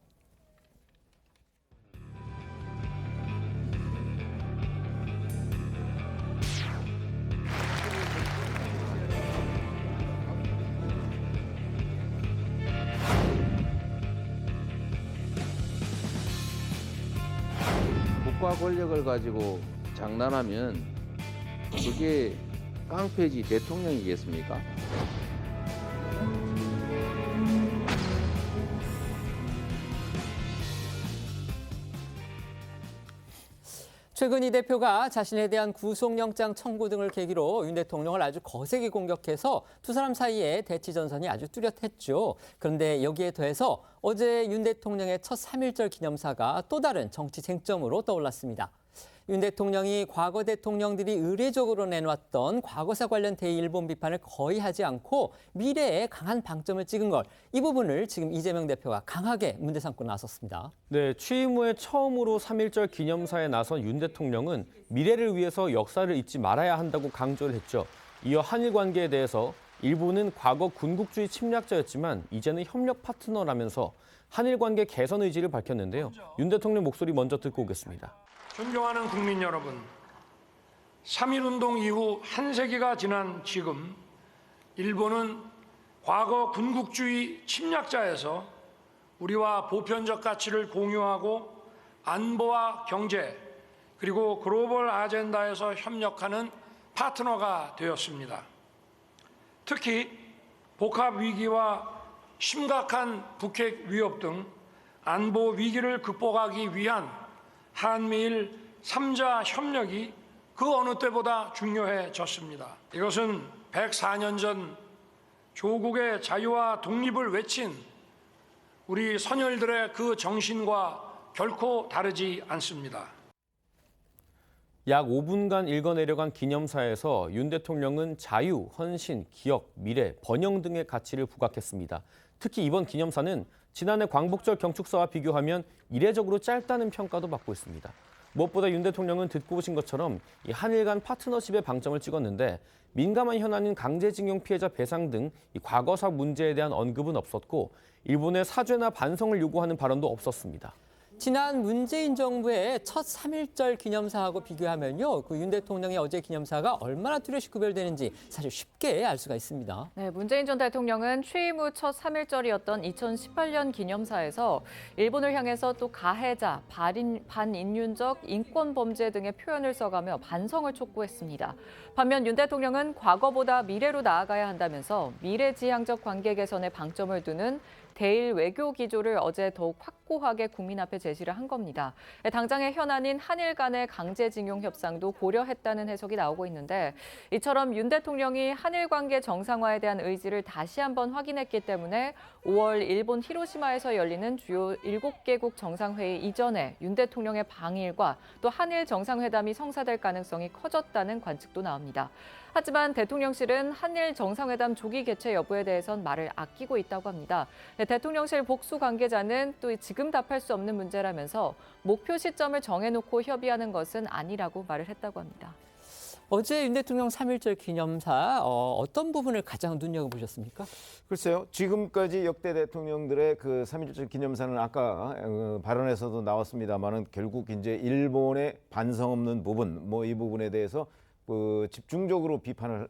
권력과 권력을 가지고 장난하면 그게 깡패지 대통령이겠습니까? 최근 이 대표가 자신에 대한 구속영장 청구 등을 계기로 윤 대통령을 아주 거세게 공격해서 두 사람 사이에 대치전선이 아주 뚜렷했죠. 그런데 여기에 더해서 어제 윤 대통령의 첫 3.1절 기념사가 또 다른 정치 쟁점으로 떠올랐습니다. 윤 대통령이 과거 대통령들이 의례적으로 내놓았던 과거사 관련 대일본 비판을 거의 하지 않고 미래에 강한 방점을 찍은 것, 이 부분을 지금 이재명 대표가 강하게 문제 삼고 나섰습니다. 네, 취임 후에 처음으로 3.1절 기념사에 나선 윤 대통령은 미래를 위해서 역사를 잊지 말아야 한다고 강조를 했죠. 이어 한일 관계에 대해서 일본은 과거 군국주의 침략자였지만 이제는 협력 파트너라면서 한일 관계 개선 의지를 밝혔는데요. 윤 대통령 목소리 먼저 듣고 오겠습니다. 존경하는 국민 여러분, 3.1운동 이후 한 세기가 지난 지금 일본은 과거 군국주의 침략자에서 우리와 보편적 가치를 공유하고 안보와 경제 그리고 글로벌 아젠다에서 협력하는 파트너가 되었습니다. 특히 복합 위기와 심각한 북핵 위협 등 안보 위기를 극복하기 위한 한미일 3자 협력이 그 어느 때보다 중요해졌습니다. 이것은 104년 전 조국의 자유와 독립을 외친 우리 선열들의 그 정신과 결코 다르지 않습니다. 약 5분간 읽어내려간 기념사에서 윤 대통령은 자유, 헌신, 기억, 미래, 번영 등의 가치를 부각했습니다. 특히 이번 기념사는 지난해 광복절 경축사와 비교하면 이례적으로 짧다는 평가도 받고 있습니다. 무엇보다 윤 대통령은 듣고 오신 것처럼 이 한일 간 파트너십에 방점을 찍었는데 민감한 현안인 강제징용 피해자 배상 등 이 과거사 문제에 대한 언급은 없었고 일본의 사죄나 반성을 요구하는 발언도 없었습니다. 지난 문재인 정부의 첫 3.1절 기념사하고 비교하면요, 그 윤 대통령의 어제 기념사가 얼마나 뚜렷이 구별되는지 사실 쉽게 알 수가 있습니다. 네, 문재인 전 대통령은 취임 후 첫 3.1절이었던 2018년 기념사에서 일본을 향해서 또 가해자, 반인륜적 인권 범죄 등의 표현을 써가며 반성을 촉구했습니다. 반면 윤 대통령은 과거보다 미래로 나아가야 한다면서 미래지향적 관계 개선에 방점을 두는 대일 외교 기조를 어제 더욱 확고하게 국민 앞에 제시를 한 겁니다. 당장의 현안인 한일 간의 강제징용 협상도 고려했다는 해석이 나오고 있는데 이처럼 윤 대통령이 한일 관계 정상화에 대한 의지를 다시 한번 확인했기 때문에 5월 일본 히로시마에서 열리는 주요 7개국 정상회의 이전에 윤 대통령의 방일과 또 한일 정상회담이 성사될 가능성이 커졌다는 관측도 나옵니다. 하지만 대통령실은 한일 정상회담 조기 개최 여부에 대해선 말을 아끼고 있다고 합니다. 대통령실 복수 관계자는 또 지금 답할 수 없는 문제라면서 목표 시점을 정해놓고 협의하는 것은 아니라고 말을 했다고 합니다. 어제 윤 대통령 3.1절 기념사 어떤 부분을 가장 눈여겨보셨습니까? 글쎄요. 지금까지 역대 대통령들의 그 3.1절 기념사는 아까 발언에서도 나왔습니다만은 결국 이제 일본의 반성 없는 부분, 뭐 이 부분에 대해서 집중적으로 비판을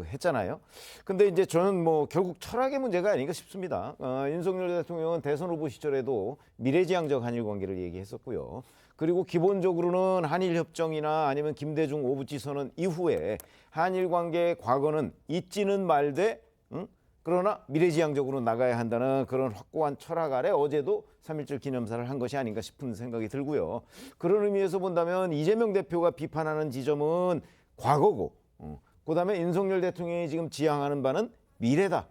했잖아요. 근데 이제 저는 뭐 결국 철학의 문제가 아닌가 싶습니다. 윤석열 대통령은 대선 후보 시절에도 미래지향적 한일 관계를 얘기했었고요. 그리고 기본적으로는 한일 협정이나 아니면 김대중 오부치 선언 이후에 한일 관계의 과거는 잊지는 말되 그러나 미래지향적으로 나가야 한다는 그런 확고한 철학 아래 어제도 3.1절 기념사를 한 것이 아닌가 싶은 생각이 들고요. 그런 의미에서 본다면 이재명 대표가 비판하는 지점은 과거고 그다음에 윤석열 대통령이 지금 지향하는 바는 미래다.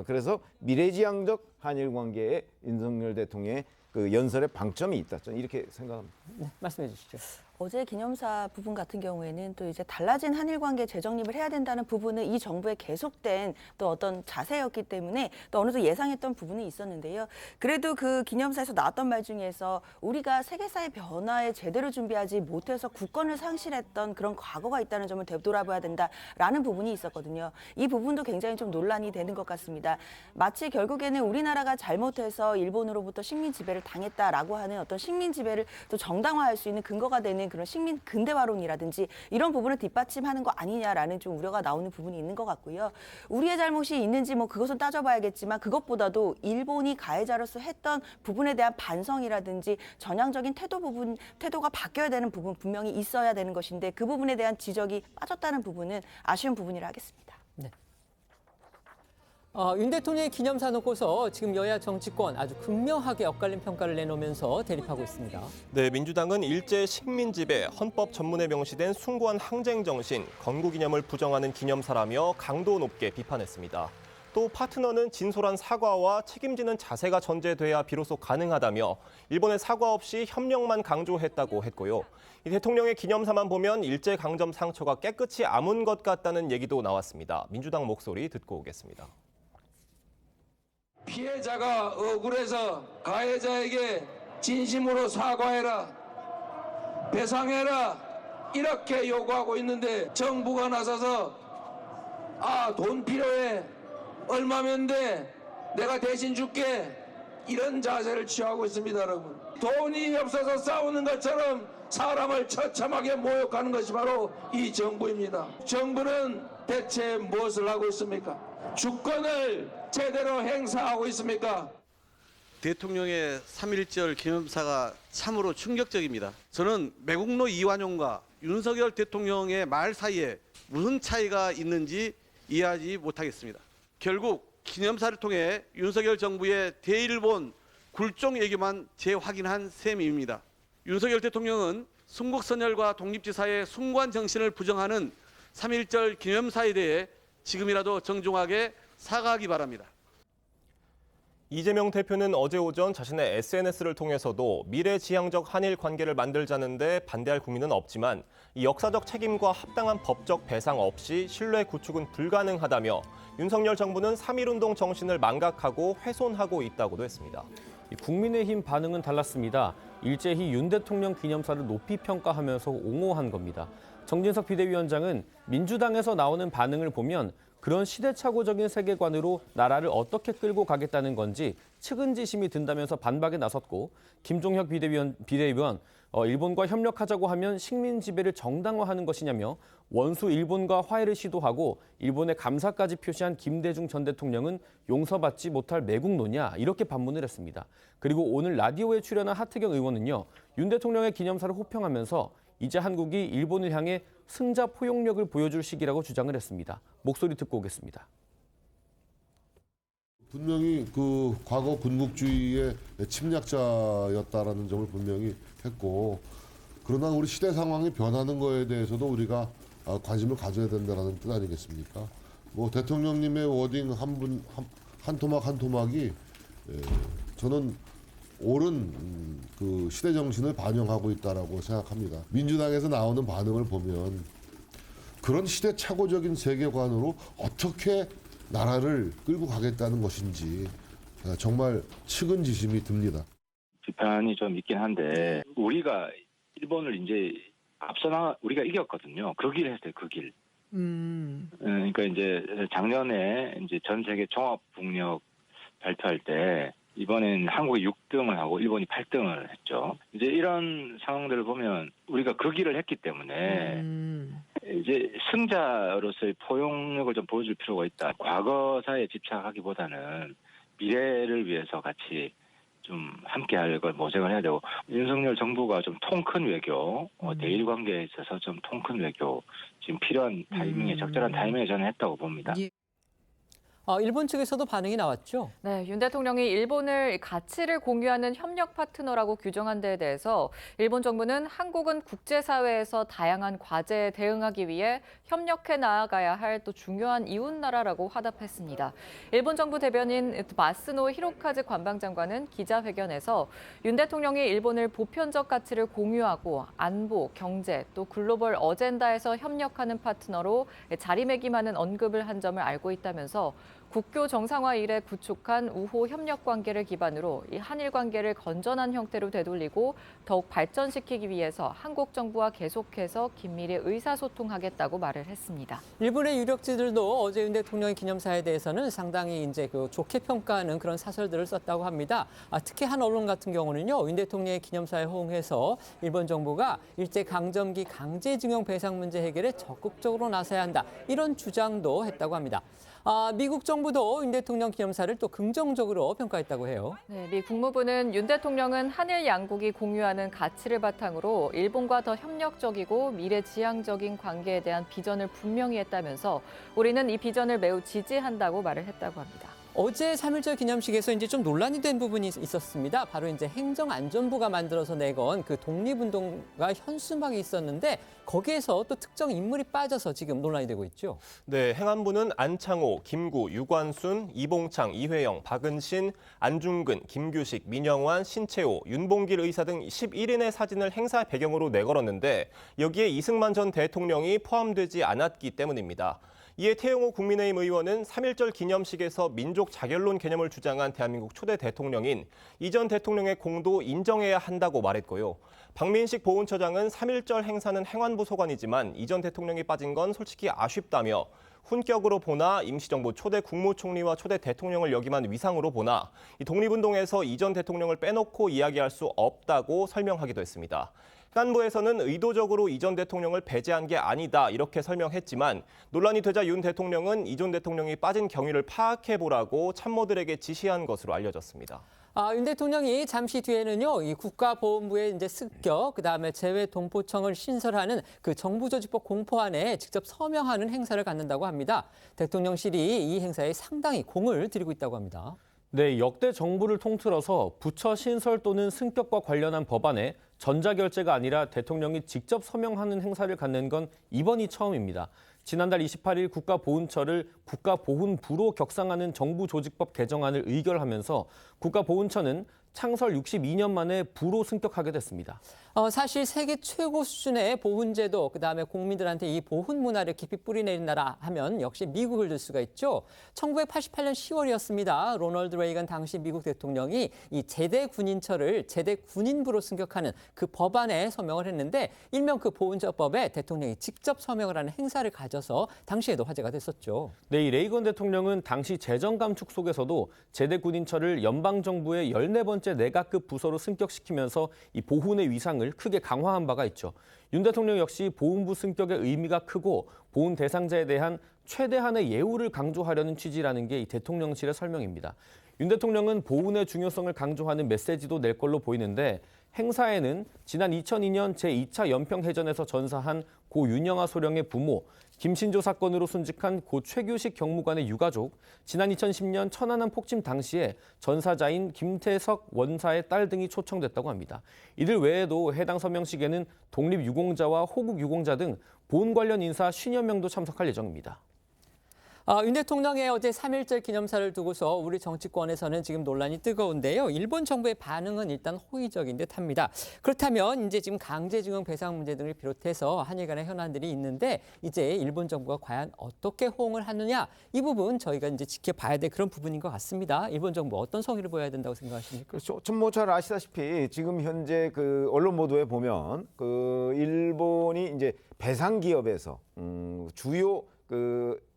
그래서 미래지향적 한일 관계에 윤석열 대통령의 그 연설에 방점이 있다. 저는 이렇게 생각합니다. 네, 말씀해 주시죠. 어제 기념사 부분 같은 경우에는 또 이제 달라진 한일 관계 재정립을 해야 된다는 부분은 이 정부의 계속된 또 어떤 자세였기 때문에 또 어느 정도 예상했던 부분이 있었는데요. 그래도 그 기념사에서 나왔던 말 중에서 우리가 세계사의 변화에 제대로 준비하지 못해서 국권을 상실했던 그런 과거가 있다는 점을 되돌아봐야 된다라는 부분이 있었거든요. 이 부분도 굉장히 좀 논란이 되는 것 같습니다. 있습니다. 마치 결국에는 우리나라가 잘못해서 일본으로부터 식민 지배를 당했다라고 하는 어떤 식민 지배를 또 정당화할 수 있는 근거가 되는 그런 식민 근대화론이라든지 이런 부분을 뒷받침하는 거 아니냐라는 좀 우려가 나오는 부분이 있는 것 같고요. 우리의 잘못이 있는지 뭐 그것은 따져봐야겠지만 그것보다도 일본이 가해자로서 했던 부분에 대한 반성이라든지 전향적인 태도가 바뀌어야 되는 부분 분명히 있어야 되는 것인데 그 부분에 대한 지적이 빠졌다는 부분은 아쉬운 부분이라 하겠습니다. 네. 윤 대통령의 기념사 놓고서 지금 여야 정치권 아주 극명하게 엇갈린 평가를 내놓으면서 대립하고 있습니다. 네, 민주당은 일제 식민 지배, 헌법 전문에 명시된 숭고한 항쟁 정신, 건국이념을 부정하는 기념사라며 강도 높게 비판했습니다. 또 파트너는 진솔한 사과와 책임지는 자세가 전제돼야 비로소 가능하다며 일본의 사과 없이 협력만 강조했다고 했고요. 이 대통령의 기념사만 보면 일제강점 상처가 깨끗이 아문 것 같다는 얘기도 나왔습니다. 민주당 목소리 듣고 오겠습니다. 피해자가 억울해서 가해자에게 진심으로 사과해라, 배상해라 이렇게 요구하고 있는데 정부가 나서서 돈 필요해, 얼마면 돼, 내가 대신 줄게 이런 자세를 취하고 있습니다. 여러분, 돈이 없어서 싸우는 것처럼 사람을 처참하게 모욕하는 것이 바로 이 정부입니다. 정부는 대체 무엇을 하고 있습니까? 주권을 제대로 행사하고 있습니까? 대통령의 3.1절 기념사가 참으로 충격적입니다. 저는 매국노 이완용과 윤석열 대통령의 말 사이에 무슨 차이가 있는지 이해하지 못하겠습니다. 결국 기념사를 통해 윤석열 정부의 대일본 굴종 외교만 재확인한 셈입니다. 윤석열 대통령은 순국선열과 독립지사의 숭고한 정신을 부정하는 3.1절 기념사에 대해 지금이라도 정중하게 사과하기 바랍니다. 이재명 대표는 어제 오전 자신의 SNS를 통해서도 미래지향적 한일 관계를 만들자는데 반대할 국민은 없지만 이 역사적 책임과 합당한 법적 배상 없이 신뢰 구축은 불가능하다며 윤석열 정부는 3.1운동 정신을 망각하고 훼손하고 있다고도 했습니다. 국민의힘 반응은 달랐습니다. 일제히 윤 대통령 기념사를 높이 평가하면서 옹호한 겁니다. 정진석 비대위원장은 민주당에서 나오는 반응을 보면 그런 시대착오적인 세계관으로 나라를 어떻게 끌고 가겠다는 건지 측은지심이 든다면서 반박에 나섰고, 김종혁 비대위원 일본과 협력하자고 하면 식민 지배를 정당화하는 것이냐며 원수 일본과 화해를 시도하고 일본에 감사까지 표시한 김대중 전 대통령은 용서받지 못할 매국노냐 이렇게 반문을 했습니다. 그리고 오늘 라디오에 출연한 하태경 의원은요, 윤 대통령의 기념사를 호평하면서 이제 한국이 일본을 향해 승자 포용력을 보여줄 시기라고 주장을 했습니다. 목소리 듣고 오겠습니다. 분명히 그 과거 군국주의의 침략자였다라는 점을 분명히 했고, 그러나 우리 시대 상황이 변하는 거에 대해서도 우리가 관심을 가져야 된다는 뜻 아니겠습니까? 뭐 대통령님의 워딩 한 토막 한 토막이 저는 옳은 그 시대 정신을 반영하고 있다라고 생각합니다. 민주당에서 나오는 반응을 보면 그런 시대착오적인 세계관으로 어떻게 나라를 끌고 가겠다는 것인지 정말 측은지심이 듭니다. 비판이 좀 있긴 한데 우리가 일본을 이제 우리가 이겼거든요. 그 길 했어요. 그 길. 그러니까 이제 작년에 이제 전 세계 종합국력 발표할 때 이번엔 한국이 6등을 하고 일본이 8등을 했죠. 이제 이런 상황들을 보면 우리가 그 길을 했기 때문에 이제 승자로서의 포용력을 좀 보여줄 필요가 있다. 과거사에 집착하기보다는 미래를 위해서 같이 좀 함께할 걸 모색을 해야 되고, 윤석열 정부가 좀 통 큰 외교, 대일 관계에 있어서 좀 통 큰 외교 지금 필요한 타이밍에 적절한 타이밍에 저는 했다고 봅니다. 예. 일본 측에서도 반응이 나왔죠? 네, 윤 대통령이 일본을 가치를 공유하는 협력 파트너라고 규정한 데에 대해서 일본 정부는 한국은 국제사회에서 다양한 과제에 대응하기 위해 협력해 나아가야 할 또 중요한 이웃나라라고 화답했습니다. 일본 정부 대변인 마스노 히로카즈 관방장관은 기자회견에서 윤 대통령이 일본을 보편적 가치를 공유하고 안보, 경제, 또 글로벌 어젠다에서 협력하는 파트너로 자리매김하는 언급을 한 점을 알고 있다면서 국교 정상화 이래 구축한 우호 협력 관계를 기반으로 이 한일 관계를 건전한 형태로 되돌리고 더욱 발전시키기 위해서 한국 정부와 계속해서 긴밀히 의사소통하겠다고 말을 했습니다. 일본의 유력지들도 어제 윤 대통령의 기념사에 대해서는 상당히 이제 좋게 평가하는 그런 사설들을 썼다고 합니다. 특히 한 언론 같은 경우는요, 윤 대통령의 기념사에 호응해서 일본 정부가 일제 강점기 강제징용 배상 문제 해결에 적극적으로 나서야 한다, 이런 주장도 했다고 합니다. 미국 정부도 윤 대통령 기념사를 또 긍정적으로 평가했다고 해요. 네, 미 국무부는 윤 대통령은 한일 양국이 공유하는 가치를 바탕으로 일본과 더 협력적이고 미래지향적인 관계에 대한 비전을 분명히 했다면서 우리는 이 비전을 매우 지지한다고 말을 했다고 합니다. 어제 3.1절 기념식에서 이제 좀 논란이 된 부분이 있었습니다. 바로 이제 행정안전부가 만들어서 내건 그 독립운동가 현수막이 있었는데 거기에서 또 특정 인물이 빠져서 지금 논란이 되고 있죠. 네, 행안부는 안창호, 김구, 유관순, 이봉창, 이회영, 박은신, 안중근, 김규식, 민영환, 신채호, 윤봉길 의사 등 11인의 사진을 행사 배경으로 내걸었는데 여기에 이승만 전 대통령이 포함되지 않았기 때문입니다. 이에 태영호 국민의힘 의원은 3.1절 기념식에서 민족 자결론 개념을 주장한 대한민국 초대 대통령인 이 전 대통령의 공도 인정해야 한다고 말했고요. 박민식 보훈처장은 3.1절 행사는 행안부 소관이지만 이 전 대통령이 빠진 건 솔직히 아쉽다며 훈격으로 보나 임시정부 초대 국무총리와 초대 대통령을 역임한 위상으로 보나 이 독립운동에서 이 전 대통령을 빼놓고 이야기할 수 없다고 설명하기도 했습니다. 행안부에서는 의도적으로 이 전 대통령을 배제한 게 아니다 이렇게 설명했지만 논란이 되자 윤 대통령은 이 전 대통령이 빠진 경위를 파악해보라고 참모들에게 지시한 것으로 알려졌습니다. 윤 대통령이 잠시 뒤에는요, 이 국가보훈부의 이제 습격, 그다음에 재외동포청을 신설하는 그 정부조직법 공포안에 직접 서명하는 행사를 갖는다고 합니다. 대통령실이 이 행사에 상당히 공을 들이고 있다고 합니다. 네, 역대 정부를 통틀어서 부처 신설 또는 승격과 관련한 법안에 전자결제가 아니라 대통령이 직접 서명하는 행사를 갖는 건 이번이 처음입니다. 지난달 28일 국가보훈처를 국가보훈부로 격상하는 정부조직법 개정안을 의결하면서 국가보훈처는 창설 62년 만에 부로 승격하게 됐습니다. 사실 세계 최고 수준의 보훈제도, 그다음에 국민들한테 이 보훈 문화를 깊이 뿌리내린 나라 하면 역시 미국을 들 수가 있죠. 1988년 10월이었습니다. 로널드 레이건 당시 미국 대통령이 이 제대 군인처를 제대 군인부로 승격하는 그 법안에 서명을 했는데 일명 그 보훈처법에 대통령이 직접 서명을 하는 행사를 가져서 당시에도 화제가 됐었죠. 네, 이 레이건 대통령은 당시 재정 감축 속에서도 제대 군인처를 연방정부의 14번째 내각급 부서로 승격시키면서 이 보훈의 위상을 크게 강화한 바가 있죠. 윤 대통령 역시 보훈부 승격의 의미가 크고 보훈 대상자에 대한 최대한의 예우를 강조하려는 취지라는 게 이 대통령실의 설명입니다. 윤 대통령은 보훈의 중요성을 강조하는 메시지도 낼 걸로 보이는데 행사에는 지난 2002년 제2차 연평해전에서 전사한 고 윤영아 소령의 부모, 김신조 사건으로 순직한 고 최규식 경무관의 유가족, 지난 2010년 천안함 폭침 당시에 전사자인 김태석 원사의 딸 등이 초청됐다고 합니다. 이들 외에도 해당 서명식에는 독립유공자와 호국유공자 등 보훈 관련 인사 50여 명도 참석할 예정입니다. 윤 대통령의 어제 3.1절 기념사를 두고서 우리 정치권에서는 지금 논란이 뜨거운데요. 일본 정부의 반응은 일단 호의적인 듯합니다. 그렇다면 이제 지금 강제징용 배상 문제 등을 비롯해서 한일 간의 현안들이 있는데 이제 일본 정부가 과연 어떻게 호응을 하느냐, 이 부분 저희가 이제 지켜봐야 될 그런 부분인 것 같습니다. 일본 정부 어떤 성의를 보여야 된다고 생각하십니까? 그렇죠. 뭐 잘 아시다시피 지금 현재 그 언론 보도에 보면 그 일본이 이제 배상 기업에서 주요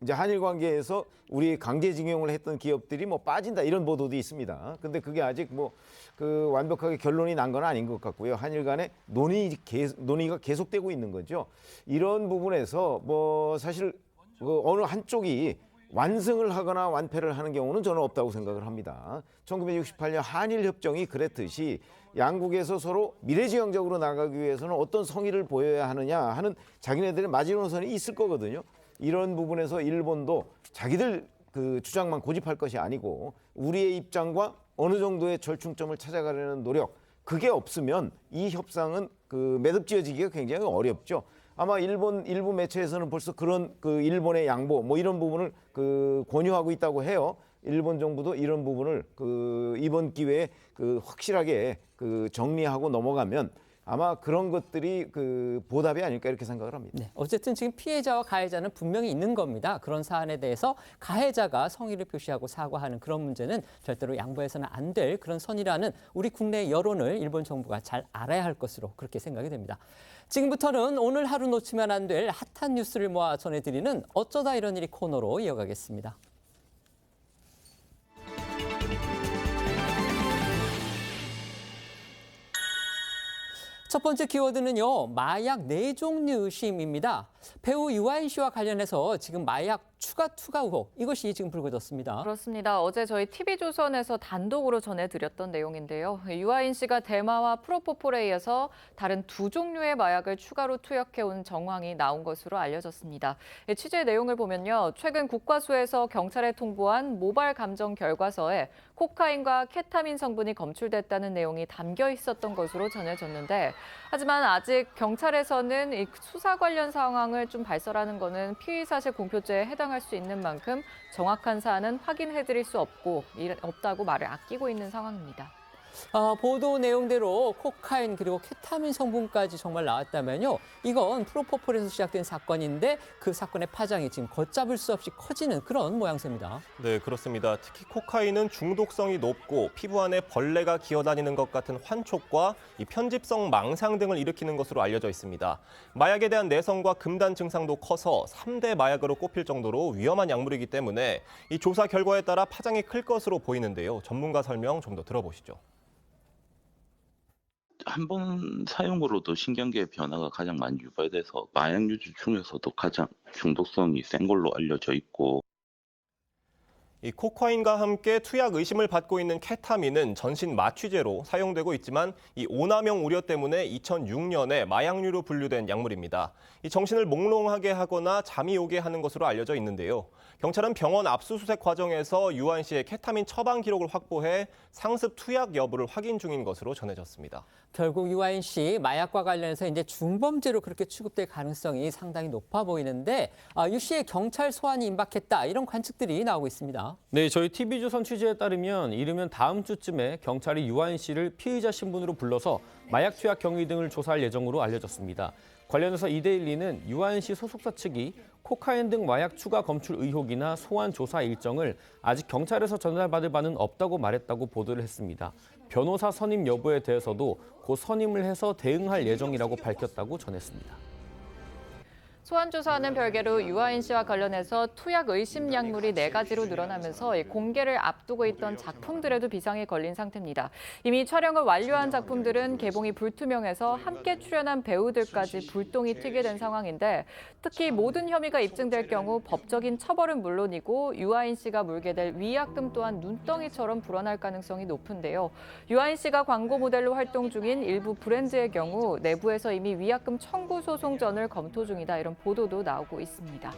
이제 한일 관계에서 우리 강제징용을 했던 기업들이 뭐 빠진다 이런 보도도 있습니다. 근데 그게 아직 뭐 완벽하게 결론이 난 건 아닌 것 같고요. 한일 간의 논의가 계속되고 있는 거죠. 이런 부분에서 뭐 사실 어느 한쪽이 완승을 하거나 완패를 하는 경우는 저는 없다고 생각을 합니다. 1968년 한일협정이 그랬듯이 양국에서 서로 미래지향적으로 나가기 위해서는 어떤 성의를 보여야 하느냐 하는 자기네들의 마지노선이 있을 거거든요. 이런 부분에서 일본도 자기들 그 주장만 고집할 것이 아니고 우리의 입장과 어느 정도의 절충점을 찾아가려는 노력, 그게 없으면 이 협상은 매듭지어지기가 굉장히 어렵죠. 아마 일부 매체에서는 벌써 그런 일본의 양보 뭐 이런 부분을 권유하고 있다고 해요. 일본 정부도 이런 부분을 이번 기회에 확실하게 정리하고 넘어가면 아마 그런 것들이 그 보답이 아닐까 이렇게 생각을 합니다. 네, 어쨌든 지금 피해자와 가해자는 분명히 있는 겁니다. 그런 사안에 대해서 가해자가 성의를 표시하고 사과하는 그런 문제는 절대로 양보해서는 안 될 그런 선이라는 우리 국내 여론을 일본 정부가 잘 알아야 할 것으로 그렇게 생각이 됩니다. 지금부터는 오늘 하루 놓치면 안 될 핫한 뉴스를 모아 전해드리는 어쩌다 이런 일이 코너로 이어가겠습니다. 첫 번째 키워드는요, 마약 내종류 의심입니다. 배우 유아인 씨와 관련해서 지금 마약 추가 투과 의혹, 이것이 지금 불거졌습니다. 그렇습니다. 어제 저희 TV조선에서 단독으로 전해드렸던 내용인데요. 유아인 씨가 대마와 프로포폴에 다른 두 종류의 마약을 추가로 투약해온 정황이 나온 것으로 알려졌습니다. 취재 내용을 보면요, 최근 국과수에서 경찰에 통보한 모발 감정 결과서에 코카인과 케타민 성분이 검출됐다는 내용이 담겨 있었던 것으로 전해졌는데, 하지만 아직 경찰에서는 이 수사 관련 상황을 좀 발설하는 것은 피의사실 공표죄에 해당할 수 있는 만큼 정확한 사안은 확인해드릴 수 없다고 말을 아끼고 있는 상황입니다. 보도 내용대로 코카인 그리고 케타민 성분까지 정말 나왔다면요, 이건 프로포폴에서 시작된 사건인데 그 사건의 파장이 지금 걷잡을 수 없이 커지는 그런 모양새입니다. 네, 그렇습니다. 특히 코카인은 중독성이 높고 피부 안에 벌레가 기어다니는 것 같은 환촉과 이 편집성 망상 등을 일으키는 것으로 알려져 있습니다. 마약에 대한 내성과 금단 증상도 커서 3대 마약으로 꼽힐 정도로 위험한 약물이기 때문에 이 조사 결과에 따라 파장이 클 것으로 보이는데요. 전문가 설명 좀 더 들어보시죠. 한 번 사용으로도 신경계의 변화가 가장 많이 유발돼서 마약류질 중에서도 가장 중독성이 센 걸로 알려져 있고, 이 코카인과 함께 투약 의심을 받고 있는 케타민은 전신 마취제로 사용되고 있지만 이 오남용 우려 때문에 2006년에 마약류로 분류된 약물입니다. 이 정신을 몽롱하게 하거나 잠이 오게 하는 것으로 알려져 있는데요. 경찰은 병원 압수수색 과정에서 유아인 씨의 케타민 처방 기록을 확보해 상습 투약 여부를 확인 중인 것으로 전해졌습니다. 결국 유아인 씨 마약과 관련해서 이제 중범죄로 그렇게 취급될 가능성이 상당히 높아 보이는데, 유 씨의 경찰 소환이 임박했다, 이런 관측들이 나오고 있습니다. 네, 저희 TV조선 취재에 따르면 이르면 다음 주쯤에 경찰이 유아인 씨를 피의자 신분으로 불러서 마약 투약 경위 등을 조사할 예정으로 알려졌습니다. 관련해서 이데일리는 유아인 씨 소속사 측이 코카인 등 마약 추가 검출 의혹이나 소환 조사 일정을 아직 경찰에서 전달받을 바는 없다고 말했다고 보도를 했습니다. 변호사 선임 여부에 대해서도 곧 선임을 해서 대응할 예정이라고 밝혔다고 전했습니다. 소환 조사와는 별개로 유아인 씨와 관련해서 투약 의심 약물이 4가지로 늘어나면서 공개를 앞두고 있던 작품들에도 비상이 걸린 상태입니다. 이미 촬영을 완료한 작품들은 개봉이 불투명해서 함께 출연한 배우들까지 불똥이 튀게 된 상황인데, 특히 모든 혐의가 입증될 경우 법적인 처벌은 물론이고 유아인 씨가 물게 될 위약금 또한 눈덩이처럼 불어날 가능성이 높은데요. 유아인 씨가 광고 모델로 활동 중인 일부 브랜드의 경우 내부에서 이미 위약금 청구 소송전을 검토 중이다, 이런 보도도 나오고 있습니다.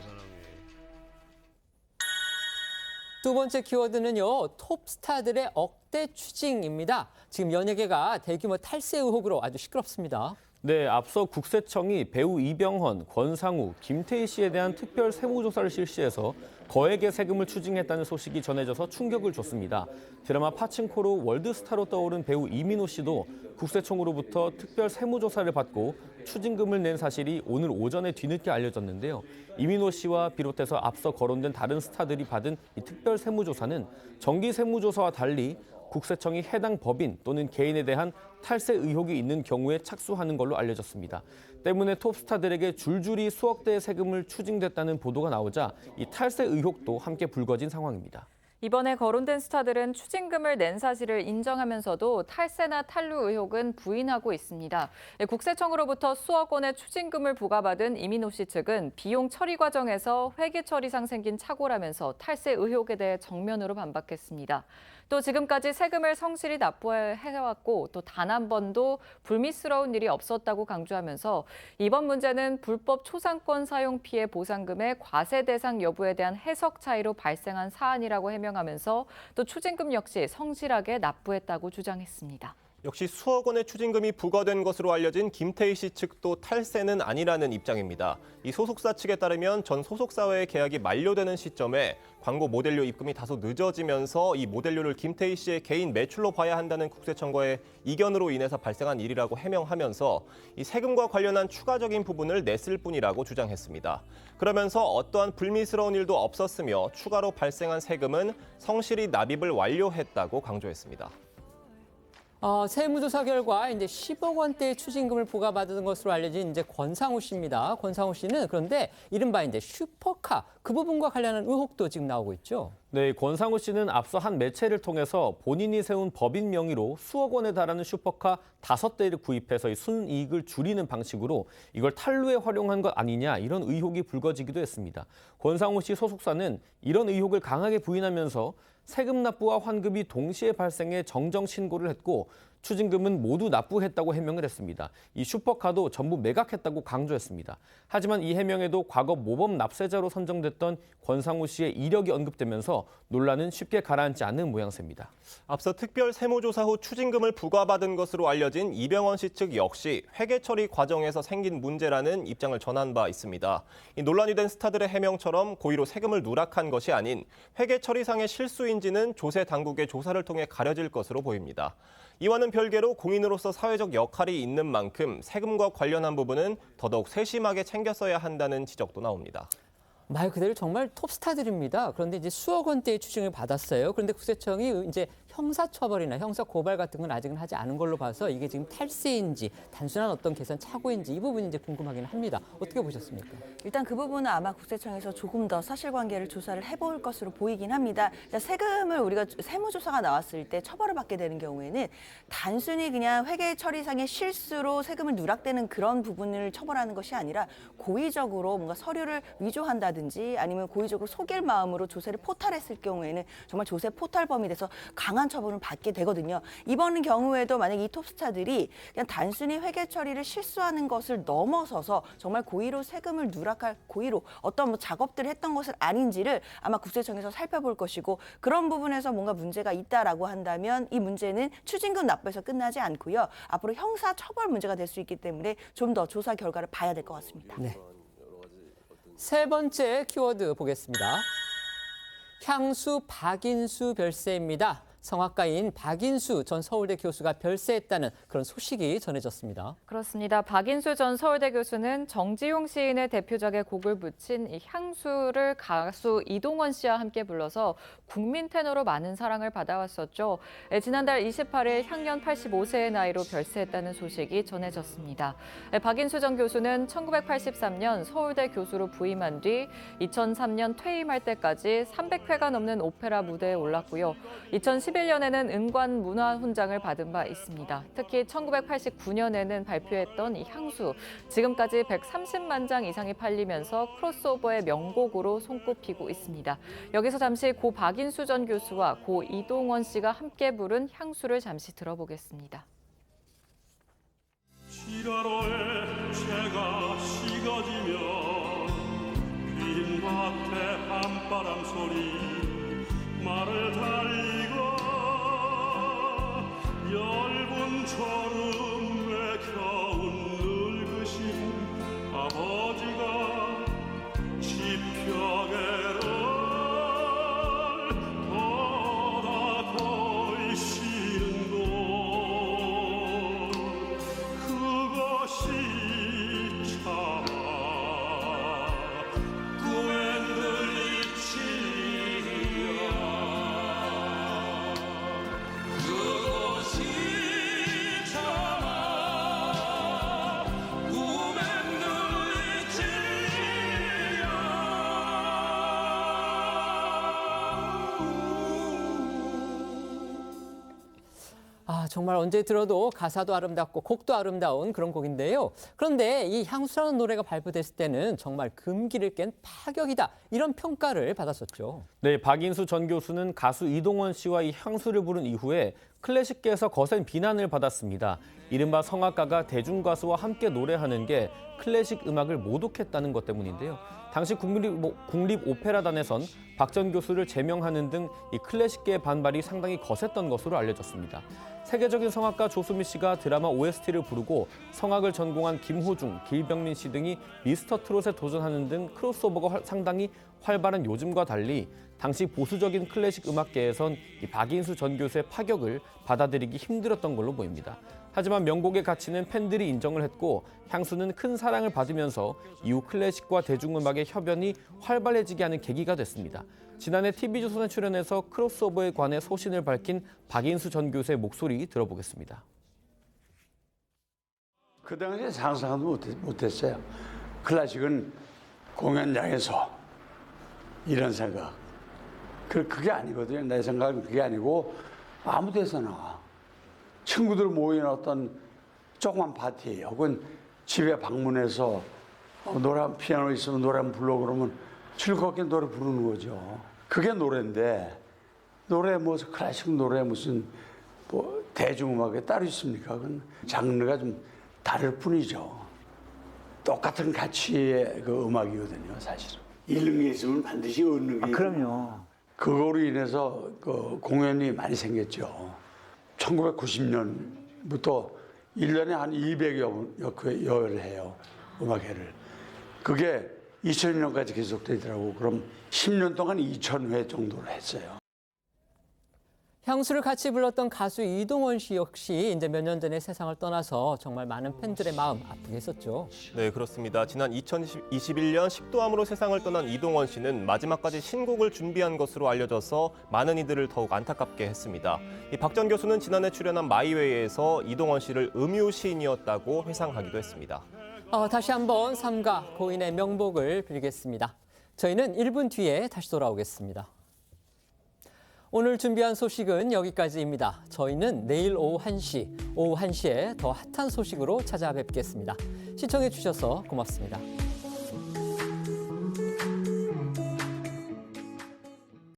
두 번째 키워드는요, 톱스타들의 억대 추징입니다. 지금 연예계가 대규모 탈세 의혹으로 아주 시끄럽습니다. 네, 앞서 국세청이 배우 이병헌, 권상우, 김태희 씨에 대한 특별 세무조사를 실시해서 거액의 세금을 추징했다는 소식이 전해져서 충격을 줬습니다. 드라마 파친코로 월드스타로 떠오른 배우 이민호 씨도 국세청으로부터 특별 세무조사를 받고 추징금을 낸 사실이 오늘 오전에 뒤늦게 알려졌는데요. 이민호 씨와 비롯해서 앞서 거론된 다른 스타들이 받은 이 특별 세무조사는 정기 세무조사와 달리 국세청이 해당 법인 또는 개인에 대한 탈세 의혹이 있는 경우에 착수하는 걸로 알려졌습니다. 때문에 톱스타들에게 줄줄이 수억 대의 세금을 추징됐다는 보도가 나오자 이 탈세 의혹도 함께 불거진 상황입니다. 이번에 거론된 스타들은 추징금을 낸 사실을 인정하면서도 탈세나 탈루 의혹은 부인하고 있습니다. 국세청으로부터 수억 원의 추징금을 부과받은 이민호 씨 측은 비용 처리 과정에서 회계 처리상 생긴 착오라면서 탈세 의혹에 대해 정면으로 반박했습니다. 또 지금까지 세금을 성실히 납부해왔고 또 단 한 번도 불미스러운 일이 없었다고 강조하면서 이번 문제는 불법 초상권 사용 피해 보상금의 과세 대상 여부에 대한 해석 차이로 발생한 사안이라고 해명하면서 또 추징금 역시 성실하게 납부했다고 주장했습니다. 역시 수억 원의 추징금이 부과된 것으로 알려진 김태희 씨 측도 탈세는 아니라는 입장입니다. 이 소속사 측에 따르면 전 소속사와의 계약이 만료되는 시점에 광고 모델료 입금이 다소 늦어지면서 이 모델료를 김태희 씨의 개인 매출로 봐야 한다는 국세청과의 이견으로 인해서 발생한 일이라고 해명하면서 이 세금과 관련한 추가적인 부분을 냈을 뿐이라고 주장했습니다. 그러면서 어떠한 불미스러운 일도 없었으며 추가로 발생한 세금은 성실히 납입을 완료했다고 강조했습니다. 세무조사 결과 이제 10억 원대의 추징금을 부과받은 것으로 알려진 이제 권상우 씨입니다. 권상우 씨는 그런데 이른바 이제 슈퍼카 그 부분과 관련한 의혹도 지금 나오고 있죠. 네, 권상우 씨는 앞서 한 매체를 통해서 본인이 세운 법인 명의로 수억 원에 달하는 슈퍼카 5대를 구입해서 이 순이익을 줄이는 방식으로 이걸 탈루에 활용한 것 아니냐 이런 의혹이 불거지기도 했습니다. 권상우 씨 소속사는 이런 의혹을 강하게 부인하면서 세금 납부와 환급이 동시에 발생해 정정 신고를 했고 추징금은 모두 납부했다고 해명을 했습니다. 이 슈퍼카도 전부 매각했다고 강조했습니다. 하지만 이 해명에도 과거 모범 납세자로 선정됐던 권상우 씨의 이력이 언급되면서 논란은 쉽게 가라앉지 않는 모양새입니다. 앞서 특별 세무조사 후 추징금을 부과받은 것으로 알려진 이병헌 씨 측 역시 회계 처리 과정에서 생긴 문제라는 입장을 전한 바 있습니다. 이 논란이 된 스타들의 해명처럼 고의로 세금을 누락한 것이 아닌 회계 처리상의 실수인지는 조세 당국의 조사를 통해 가려질 것으로 보입니다. 이와는 별개로 공인으로서 사회적 역할이 있는 만큼 세금과 관련한 부분은 더더욱 세심하게 챙겼어야 한다는 지적도 나옵니다. 말 그대로 정말 톱스타들입니다. 그런데 이제 수억 원대의 추징을 받았어요. 그런데 국세청이 이제 형사처벌이나 형사고발 같은 건 아직은 하지 않은 걸로 봐서 이게 지금 탈세인지 단순한 어떤 계산 착오인지 이 부분이 이제 궁금하긴 합니다. 어떻게 보셨습니까? 일단 그 부분은 아마 국세청에서 조금 더 사실관계를 조사를 해볼 것으로 보이긴 합니다. 세금을 우리가 세무조사가 나왔을 때 처벌을 받게 되는 경우에는 단순히 그냥 회계 처리상의 실수로 세금을 누락되는 그런 부분을 처벌하는 것이 아니라 고의적으로 뭔가 서류를 위조한다든지 아니면 고의적으로 속일 마음으로 조세를 포탈했을 경우에는 정말 조세 포탈범이 돼서 강한 처벌을 받게 되거든요. 이번 경우에도 만약 이 톱스타들이 그냥 단순히 회계 처리를 실수하는 것을 넘어서서 정말 고의로 세금을 누락할 고의로 어떤 뭐 작업들을 했던 것을 아닌지를 아마 국세청에서 살펴볼 것이고 그런 부분에서 뭔가 문제가 있다라고 한다면 이 문제는 추징금 납부에서 끝나지 않고요. 앞으로 형사 처벌 문제가 될 수 있기 때문에 좀 더 조사 결과를 봐야 될 것 같습니다. 네. 세 번째 키워드 보겠습니다. 향수 박인수 별세입니다. 성악가인 박인수 전 서울대 교수가 별세했다는 그런 소식이 전해졌습니다. 그렇습니다. 박인수 전 서울대 교수는 정지용 시인의 대표작에 곡을 붙인 이 향수를 가수 이동원 씨와 함께 불러서 국민 테너로 많은 사랑을 받아왔었죠. 지난달 28일 향년 85세의 나이로 별세했다는 소식이 전해졌습니다. 박인수 전 교수는 1983년 서울대 교수로 부임한 뒤 2003년 퇴임할 때까지 300회가 넘는 오페라 무대에 올랐고요. 2011년에는 은관 문화훈장을 받은 바 있습니다. 특히 1989년에는 발표했던 이 향수, 지금까지 130만 장 이상이 팔리면서 크로스오버의 명곡으로 손꼽히고 있습니다. 여기서 잠시 고 박인수 전 교수와 고 이동원 씨가 함께 부른 향수를 잠시 들어보겠습니다. 지라로에 채가 식어지면 빈 밭에 한바람 소리 말을 달리고 얇은 졸음에 겨운 늙으신 아버지가 지평에를 돌아 보이시는 곳 그것이 참 꿈에 정말 언제 들어도 가사도 아름답고 곡도 아름다운 그런 곡인데요. 그런데 이 향수라는 노래가 발표됐을 때는 정말 금기를 깬 파격이다 이런 평가를 받았었죠. 네, 박인수 전 교수는 가수 이동원 씨와 이 향수를 부른 이후에 클래식계에서 거센 비난을 받았습니다. 이른바 성악가가 대중가수와 함께 노래하는 게 클래식 음악을 모독했다는 것 때문인데요. 당시 국립오페라단에선 박 전 교수를 제명하는 등 이 클래식계의 반발이 상당히 거셌던 것으로 알려졌습니다. 세계적인 성악가 조수미 씨가 드라마 OST를 부르고 성악을 전공한 김호중, 길병민 씨 등이 미스터 트롯에 도전하는 등 크로스오버가 상당히 활발한 요즘과 달리 당시 보수적인 클래식 음악계에선 이 박인수 전 교수의 파격을 받아들이기 힘들었던 걸로 보입니다. 하지만 명곡의 가치는 팬들이 인정을 했고 향수는 큰 사랑을 받으면서 이후 클래식과 대중음악의 협연이 활발해지게 하는 계기가 됐습니다. 지난해 TV조선에 출연해서 크로스오버에 관해 소신을 밝힌 박인수 전 교수의 목소리 들어보겠습니다. 그 당시에 상상도 못했어요. 클래식은 공연장에서 이런 생각. 그게 아니거든요. 내 생각은 그게 아니고 아무 데서나 친구들 모인 어떤 조그만 파티 혹은 집에 방문해서 노래 피아노 있으면 노래 한번 불러 그러면 즐겁게 노래 부르는 거죠. 그게 노래인데 노래 뭐 클래식 노래 무슨 뭐 대중음악에 따로 있습니까? 그건 장르가 좀 다를 뿐이죠. 똑같은 가치의 그 음악이거든요, 사실은. 잃는 게 있으면 반드시 얻는 게. 그럼요. 그거로 인해서 그 공연이 많이 생겼죠. 1990년부터 1년에 한 200여회를 해요, 음악회를. 그게 2000년까지 계속되더라고. 그럼 10년 동안 2000회 정도를 했어요. 향수를 같이 불렀던 가수 이동원 씨 역시 이제 몇 년 전에 세상을 떠나서 정말 많은 팬들의 마음 아프게 했었죠. 네, 그렇습니다. 지난 2021년 식도암으로 세상을 떠난 이동원 씨는 마지막까지 신곡을 준비한 것으로 알려져서 많은 이들을 더욱 안타깝게 했습니다. 박 전 교수는 지난해 출연한 마이웨이에서 이동원 씨를 음유 시인이었다고 회상하기도 했습니다. 다시 한번 삼가 고인의 명복을 빌겠습니다. 저희는 1분 뒤에 다시 돌아오겠습니다. 오늘 준비한 소식은 여기까지입니다. 저희는 내일 오후 1시에 더 핫한 소식으로 찾아뵙겠습니다. 시청해 주셔서 고맙습니다.